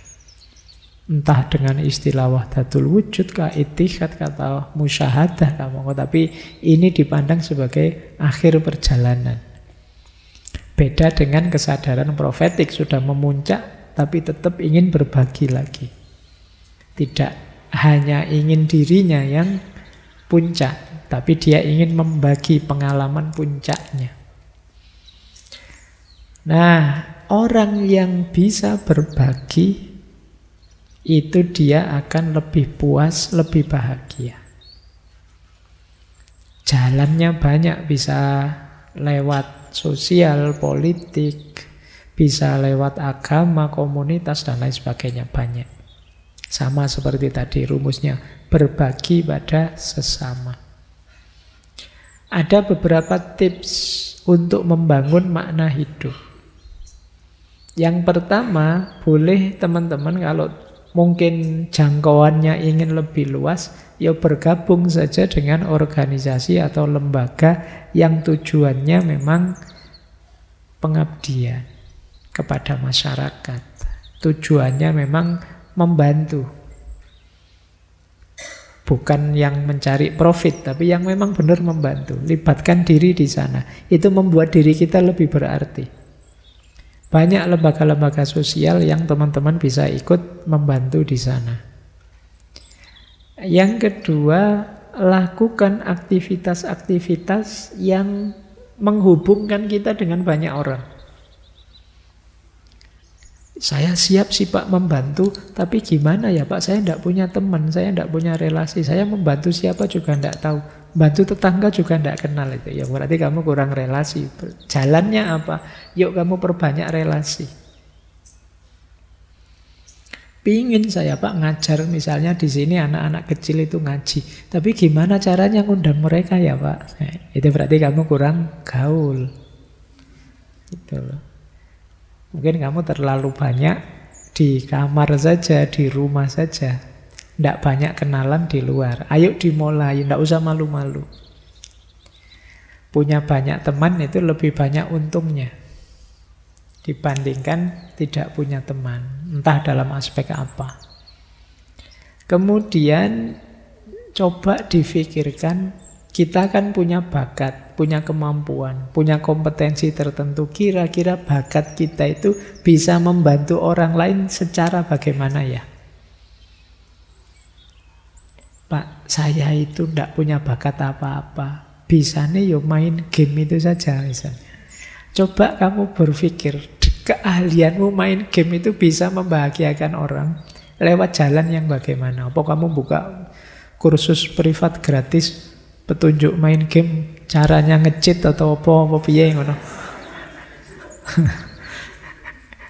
Entah dengan istilah wahdatul wujud, kah ittihad, kata musyahadah, tapi ini dipandang sebagai akhir perjalanan. Beda dengan kesadaran profetik, sudah memuncak tapi tetap ingin berbagi lagi. Tidak hanya ingin dirinya yang puncak, tapi dia ingin membagi pengalaman puncaknya. Nah, orang yang bisa berbagi itu dia akan lebih puas, lebih bahagia. Jalannya banyak, bisa lewat sosial, politik, bisa lewat agama, komunitas, dan lain sebagainya, banyak. Sama seperti tadi rumusnya, berbagi pada sesama. Ada beberapa tips untuk membangun makna hidup. Yang pertama, boleh teman-teman kalau mungkin jangkauannya ingin lebih luas, ya bergabung saja dengan organisasi atau lembaga yang tujuannya memang pengabdian kepada masyarakat. Tujuannya memang membantu. Bukan yang mencari profit, tapi yang memang benar membantu. Libatkan diri di sana. Itu membuat diri kita lebih berarti. Banyak lembaga-lembaga sosial yang teman-teman bisa ikut membantu di sana. Yang kedua, lakukan aktivitas-aktivitas yang menghubungkan kita dengan banyak orang. Saya siap sih Pak membantu, tapi gimana ya Pak, saya tidak punya teman, saya tidak punya relasi, saya membantu siapa juga tidak tahu. Bantu tetangga juga tidak kenal itu. Ya berarti kamu kurang relasi. Jalannya apa? Yuk kamu perbanyak relasi. Pingin saya Pak ngajar misalnya di sini anak-anak kecil itu ngaji. Tapi gimana caranya ngundang mereka ya Pak? Nah, itu berarti kamu kurang gaul. Gitu loh. Mungkin kamu terlalu banyak di kamar saja, di rumah saja. Tidak banyak kenalan di luar. Ayo dimulai, tidak usah malu-malu. Punya banyak teman itu lebih banyak untungnya dibandingkan tidak punya teman, entah dalam aspek apa. Kemudian coba difikirkan, kita kan punya bakat, punya kemampuan, punya kompetensi tertentu. Kira-kira bakat kita itu bisa membantu orang lain secara bagaimana ya? Pak, saya itu tidak punya bakat apa-apa. Bisanya yo main game itu saja misalnya. Coba kamu berpikir, keahlianmu main game itu bisa membahagiakan orang lewat jalan yang bagaimana? Apa kamu buka kursus privat gratis, petunjuk main game, caranya nge-cheat atau apa piye ngono.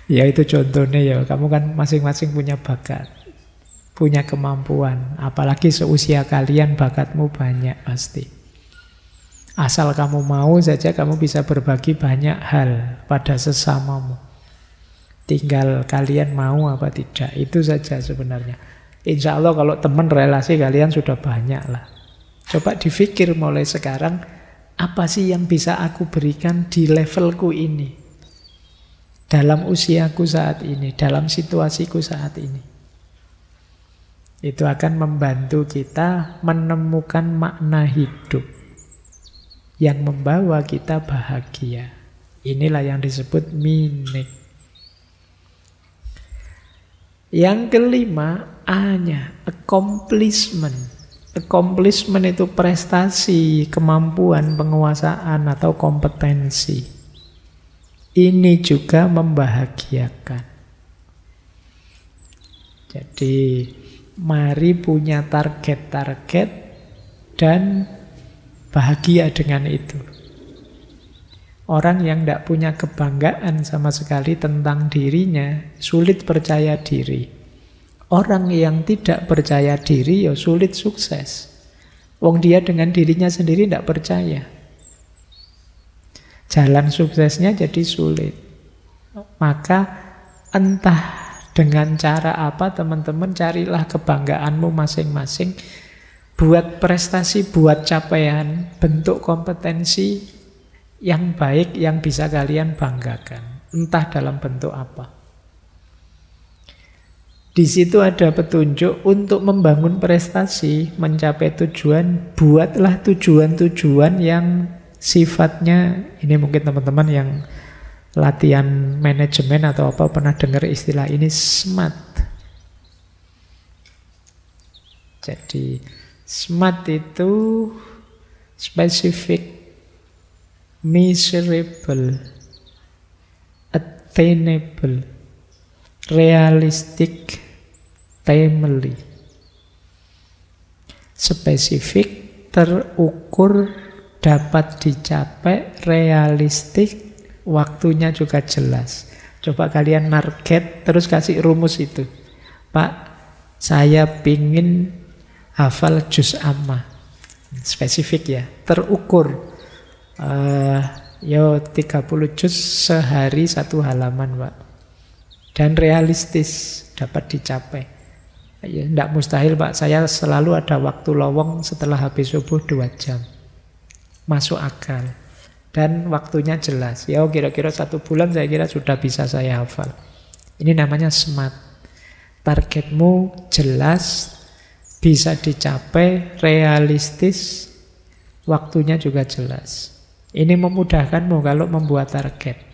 Ya itu contohnya ya, kamu kan masing-masing punya bakat, punya kemampuan, apalagi seusia kalian bakatmu banyak pasti. Asal kamu mau saja kamu bisa berbagi banyak hal pada sesamamu. Tinggal kalian mau apa tidak, itu saja sebenarnya. Insya Allah kalau teman relasi kalian sudah banyak lah. Coba dipikir mulai sekarang, apa sih yang bisa aku berikan di levelku ini, dalam usiaku saat ini, dalam situasiku saat ini. Itu akan membantu kita menemukan makna hidup yang membawa kita bahagia. Inilah yang disebut meaning. Yang kelima, A-nya, accomplishment. Accomplishment itu prestasi, kemampuan, penguasaan, atau kompetensi. Ini juga membahagiakan. Jadi, mari punya target-target dan bahagia dengan itu. Orang yang tidak punya kebanggaan sama sekali tentang dirinya, sulit percaya diri. Orang yang tidak percaya diri, ya sulit sukses. Wong dia dengan dirinya sendiri tidak percaya. Jalan suksesnya jadi sulit. Maka entah dengan cara apa teman-teman carilah kebanggaanmu masing-masing. Buat prestasi, buat capaian, bentuk kompetensi yang baik yang bisa kalian banggakan. Entah dalam bentuk apa. Di situ ada petunjuk untuk membangun prestasi, mencapai tujuan, buatlah tujuan-tujuan yang sifatnya, ini mungkin teman-teman yang latihan manajemen atau apa pernah dengar istilah ini, SMART. Jadi SMART itu specific, measurable, attainable, realistic, timely. Spesifik, terukur, dapat dicapai, realistik, waktunya juga jelas. Coba kalian target, terus kasih rumus itu. Pak, saya pingin hafal juz amma. Spesifik ya, terukur. 30 juz sehari 1 halaman, Pak. Dan realistis, dapat dicapai. Ya, tidak mustahil, Pak. Saya selalu ada waktu lowong setelah habis subuh 2 jam. Masuk akal. Dan waktunya jelas. Ya kira-kira 1 bulan saya kira sudah bisa saya hafal. Ini namanya SMART. Targetmu jelas, bisa dicapai, realistis, waktunya juga jelas. Ini memudahkanmu kalau membuat target.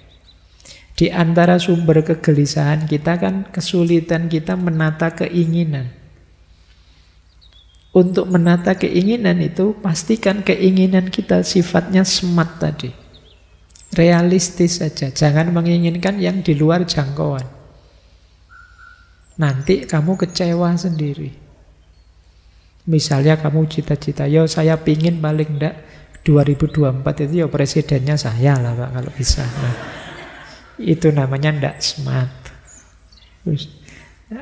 Di antara sumber kegelisahan kita kan kesulitan kita menata keinginan. Untuk menata keinginan itu pastikan keinginan kita sifatnya SMART tadi. Realistis saja, jangan menginginkan yang di luar jangkauan. Nanti kamu kecewa sendiri. Misalnya kamu cita-cita, yo saya pingin paling enggak 2024 itu ya presidennya saya lah Pak kalau bisa. Nah, itu namanya ndak smart.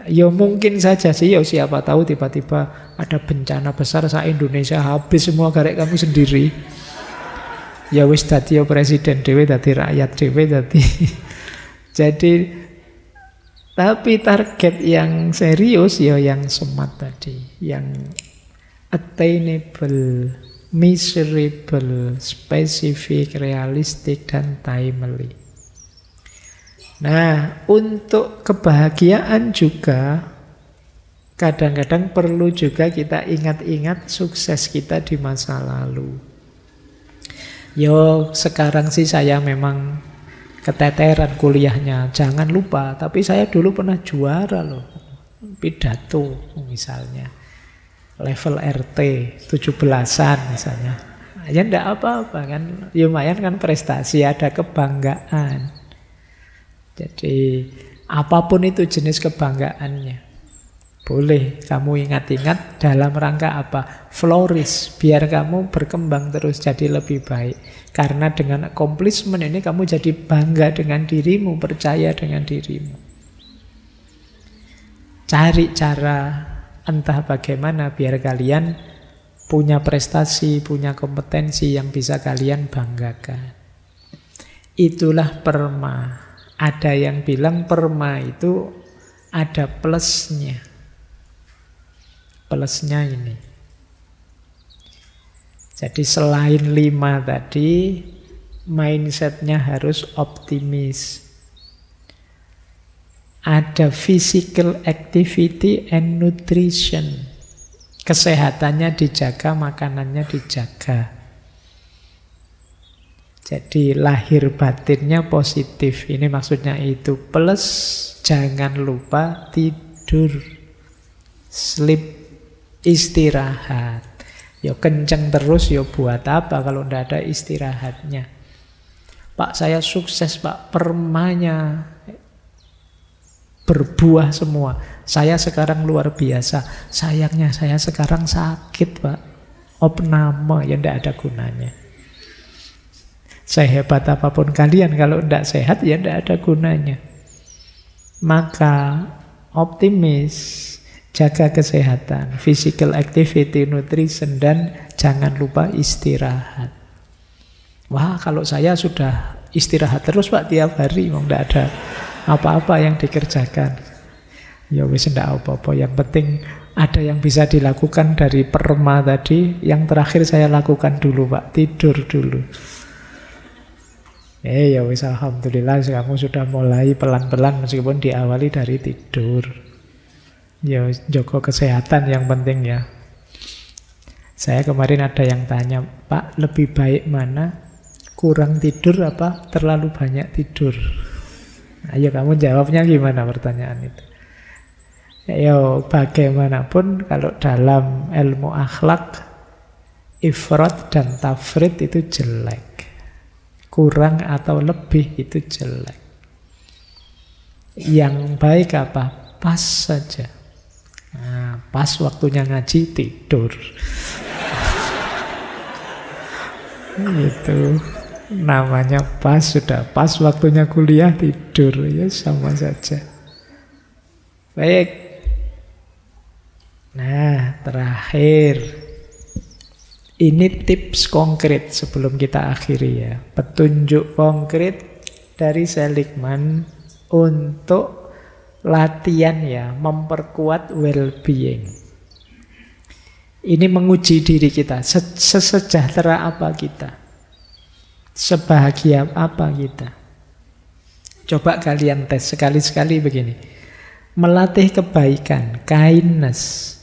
Ya mungkin saja sih, ya siapa tahu tiba-tiba ada bencana besar se-Indonesia habis semua garek kamu sendiri. Ya wis dadi ya presiden dhewe, dadi rakyat dhewe, dadi. Jadi tapi target yang serius ya yang smart tadi, yang attainable, measurable, specific, realistic, dan timely. Nah, untuk kebahagiaan juga kadang-kadang perlu juga kita ingat-ingat sukses kita di masa lalu. Yo, sekarang sih saya memang keteteran kuliahnya, jangan lupa. Tapi saya dulu pernah juara loh, pidato misalnya, level RT 17-an misalnya. Ya enggak apa-apa kan, lumayan kan prestasi, ada kebanggaan. Jadi apapun itu jenis kebanggaannya, boleh kamu ingat-ingat dalam rangka apa? Flourish, biar kamu berkembang terus jadi lebih baik. Karena dengan accomplishment ini kamu jadi bangga dengan dirimu, percaya dengan dirimu. Cari cara entah bagaimana biar kalian punya prestasi, punya kompetensi yang bisa kalian banggakan. Itulah perma. Ada yang bilang perma itu ada plusnya. Plusnya ini. Jadi selain 5 tadi, mindsetnya harus optimis. Ada physical activity and nutrition. Kesehatannya dijaga, makanannya dijaga. Jadi lahir batinnya positif. Ini maksudnya itu. Plus jangan lupa tidur. Sleep, istirahat. Ya kenceng terus ya buat apa kalau tidak ada istirahatnya. Pak saya sukses Pak, permanya berbuah semua. Saya sekarang luar biasa. Sayangnya saya sekarang sakit Pak. Opname, ya tidak ada gunanya. Sehebat apapun kalian, kalau tidak sehat ya tidak ada gunanya. Maka optimis, jaga kesehatan, physical activity, nutrition, dan jangan lupa istirahat. Wah, kalau saya sudah istirahat terus Pak tiap hari, memang tidak ada apa-apa yang dikerjakan. Ya wis ndak apa-apa, yang penting ada yang bisa dilakukan dari perma tadi. Yang terakhir saya lakukan dulu Pak, tidur dulu. Ya wis alhamdulillah kamu sudah mulai pelan-pelan meskipun diawali dari tidur. Ya, jaga kesehatan yang penting ya. Saya kemarin ada yang tanya, Pak, lebih baik mana? Kurang tidur apa terlalu banyak tidur? Ayo kamu jawabnya gimana pertanyaan itu? Ya, bagaimanapun kalau dalam ilmu akhlak, ifrat dan tafrid itu jelek. Kurang atau lebih itu jelek. Yang baik apa? Pas saja. Nah, pas waktunya ngaji, tidur. Itu namanya pas, sudah pas waktunya kuliah, tidur. Ya sama saja. Baik. Nah, terakhir. Ini tips konkret sebelum kita akhiri ya. Petunjuk konkret dari Seligman untuk latihan ya, memperkuat well-being. Ini menguji diri kita, sesejahtera apa kita, sebahagia apa kita. Coba kalian tes sekali-sekali begini. Melatih kebaikan, kindness.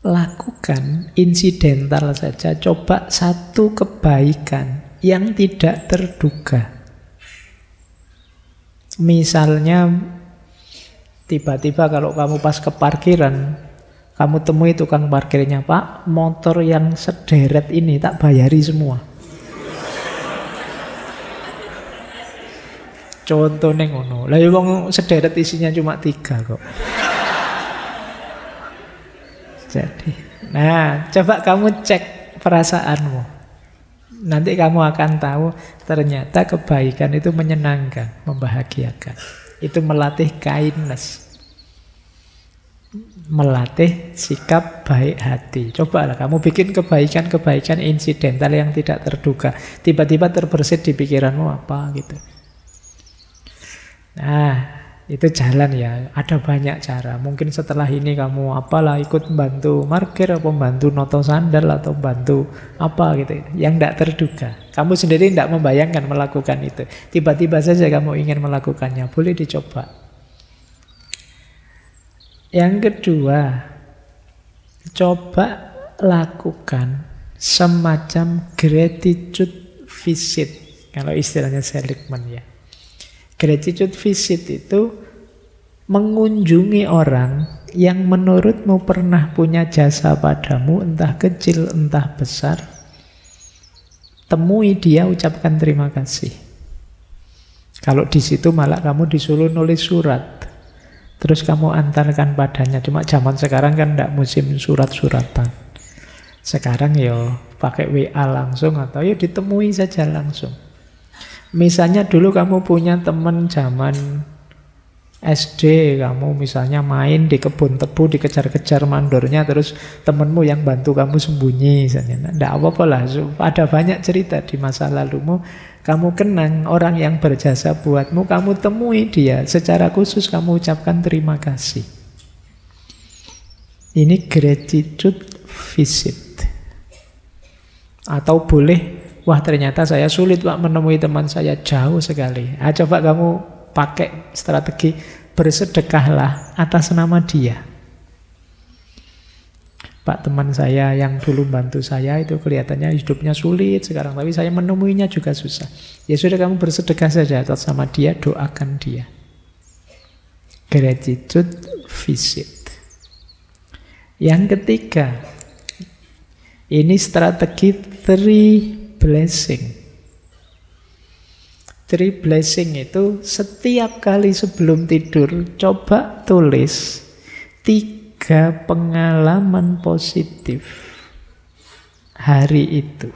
Lakukan insidental saja, coba satu kebaikan yang tidak terduga. Misalnya tiba-tiba kalau kamu pas ke parkiran, kamu temui tukang parkirnya, Pak, motor yang sederet ini tak bayari semua. Contohnya ngono. Lah wong sederet isinya cuma 3 kok. Jadi, nah, coba kamu cek perasaanmu. Nanti kamu akan tahu ternyata kebaikan itu menyenangkan, membahagiakan. Itu melatih kindness. Melatih sikap baik hati. Cobalah kamu bikin kebaikan-kebaikan insidental yang tidak terduga. Tiba-tiba terbersit di pikiranmu apa gitu. Nah, itu jalan ya. Ada banyak cara. Mungkin setelah ini kamu apalah ikut bantu parkir, atau bantu noto sandal, atau bantu apa gitu. Yang tidak terduga. Kamu sendiri tidak membayangkan melakukan itu. Tiba-tiba saja kamu ingin melakukannya. Boleh dicoba. Yang kedua, coba lakukan semacam gratitude visit. Kalau istilahnya Seligman ya. Gratitude visit itu mengunjungi orang yang menurutmu pernah punya jasa padamu, entah kecil, entah besar. Temui dia, ucapkan terima kasih. Kalau di situ malah kamu disuruh nulis surat. Terus kamu antarkan padanya. Cuma zaman sekarang kan tidak musim surat-suratan. Sekarang ya pakai WA langsung atau ya ditemui saja langsung. Misalnya dulu kamu punya teman zaman SD, kamu misalnya main di kebun tebu, dikejar-kejar mandornya, terus temenmu yang bantu kamu sembunyi misalnya. Tidak apa-apa lah, ada banyak cerita di masa lalumu. Kamu kenang orang yang berjasa buatmu, kamu temui dia, secara khusus kamu ucapkan terima kasih. Ini gratitude visit. Atau boleh, wah ternyata saya sulit Pak menemui teman saya, jauh sekali. Coba kamu pakai strategi bersedekahlah atas nama dia. Pak, teman saya yang dulu bantu saya itu kelihatannya hidupnya sulit sekarang, tapi saya menemuinya juga susah. Ya sudah, kamu bersedekah saja atas nama dia, doakan dia. Gratitude visit. Yang ketiga, ini strategi 3 blessing. 3 blessing itu setiap kali sebelum tidur coba tulis 3 pengalaman positif hari itu.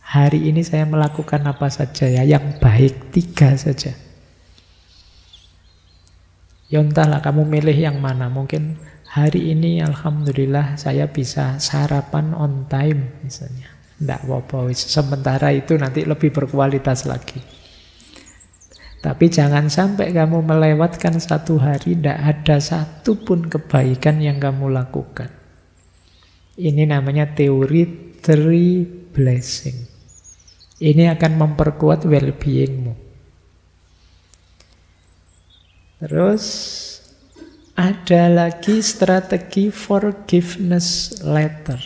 Hari ini saya melakukan apa saja ya, yang baik 3 saja. Ya entahlah kamu milih yang mana. Mungkin hari ini alhamdulillah saya bisa sarapan on time misalnya. Tidak apa-apa, sementara itu nanti lebih berkualitas lagi. Tapi jangan sampai kamu melewatkan satu hari tidak ada satupun kebaikan yang kamu lakukan. Ini namanya teori 3 blessing. Ini akan memperkuat well-beingmu. Terus Ada lagi strategi forgiveness letter.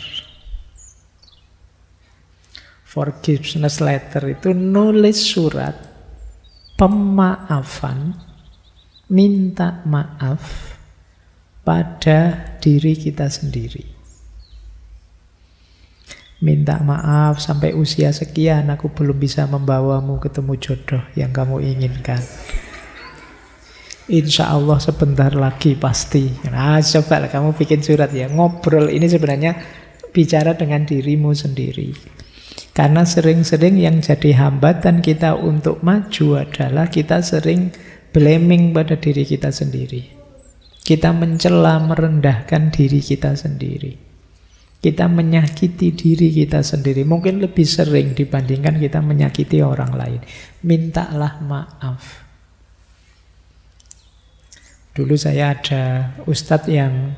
Forgiveness letter itu nulis surat pemaafan, minta maaf pada diri kita sendiri. Minta maaf sampai usia sekian aku belum bisa membawamu ketemu jodoh yang kamu inginkan. Insya Allah sebentar lagi pasti. Nah, coba kamu bikin surat ya. Ngobrol ini sebenarnya bicara dengan dirimu sendiri. Karena sering-sering yang jadi hambatan kita untuk maju adalah kita sering blaming pada diri kita sendiri. Kita mencela, merendahkan diri kita sendiri. Kita menyakiti diri kita sendiri. Mungkin lebih sering dibandingkan kita menyakiti orang lain. Mintalah maaf. Dulu saya ada ustadz yang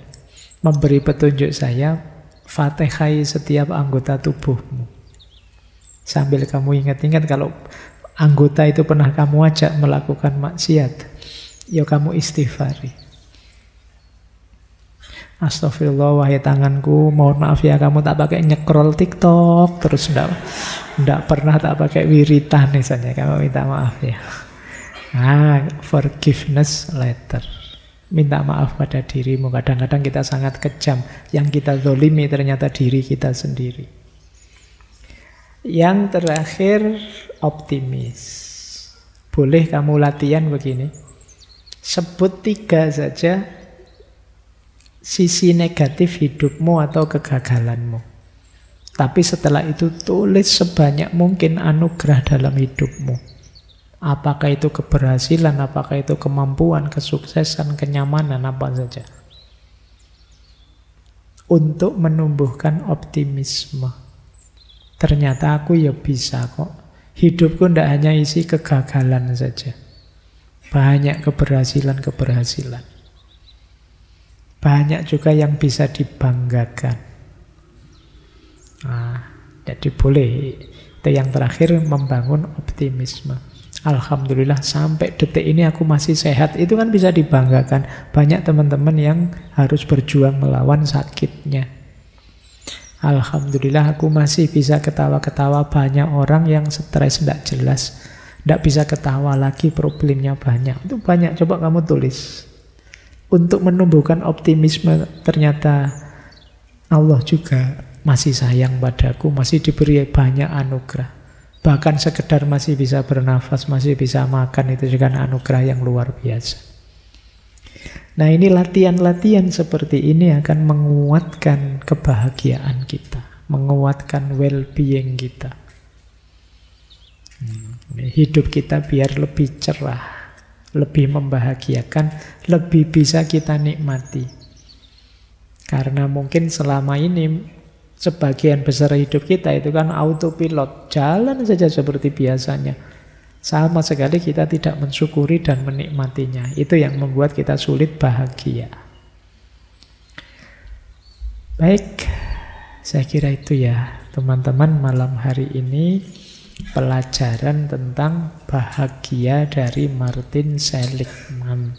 memberi petunjuk saya, fatihai setiap anggota tubuhmu. Sambil kamu ingat-ingat kalau anggota itu pernah kamu ajak melakukan maksiat, ya kamu istighfari. Astagfirullah, wahai tanganku, mohon maaf ya kamu tak pakai nyekrol TikTok, terus enggak pernah tak pakai wiritan misalnya, kamu minta maaf ya. Forgiveness letter. Minta maaf pada dirimu. Kadang-kadang kita sangat kejam. Yang kita zolimi ternyata diri kita sendiri. Yang terakhir, optimis. Boleh kamu latihan begini. Sebut 3 saja sisi negatif hidupmu atau kegagalanmu. Tapi setelah itu tulis sebanyak mungkin anugerah dalam hidupmu. Apakah itu keberhasilan, apakah itu kemampuan, kesuksesan, kenyamanan, apa saja. Untuk menumbuhkan optimisme. Ternyata aku ya bisa kok. Hidupku tidak hanya isi kegagalan saja. Banyak keberhasilan-keberhasilan. Banyak juga yang bisa dibanggakan. Jadi boleh. Itu yang terakhir, membangun optimisme. Alhamdulillah sampai detik ini aku masih sehat. Itu kan bisa dibanggakan. Banyak teman-teman yang harus berjuang melawan sakitnya. Alhamdulillah aku masih bisa ketawa-ketawa. Banyak orang yang stres tidak jelas, tidak bisa ketawa lagi, problemnya banyak. Itu banyak, coba kamu tulis. Untuk menumbuhkan optimisme, ternyata Allah juga masih sayang padaku, masih diberi banyak anugerah. Bahkan sekedar masih bisa bernafas, masih bisa makan, itu juga anugerah yang luar biasa. Nah, ini latihan-latihan seperti ini akan menguatkan kebahagiaan kita, menguatkan well-being kita. Hidup kita biar lebih cerah, lebih membahagiakan, lebih bisa kita nikmati. Karena mungkin selama ini sebagian besar hidup kita itu kan autopilot, jalan saja seperti biasanya. Sama sekali kita tidak mensyukuri dan menikmatinya. Itu yang membuat kita sulit bahagia. Baik, saya kira itu ya teman-teman malam hari ini. Pelajaran tentang bahagia dari Martin Seligman.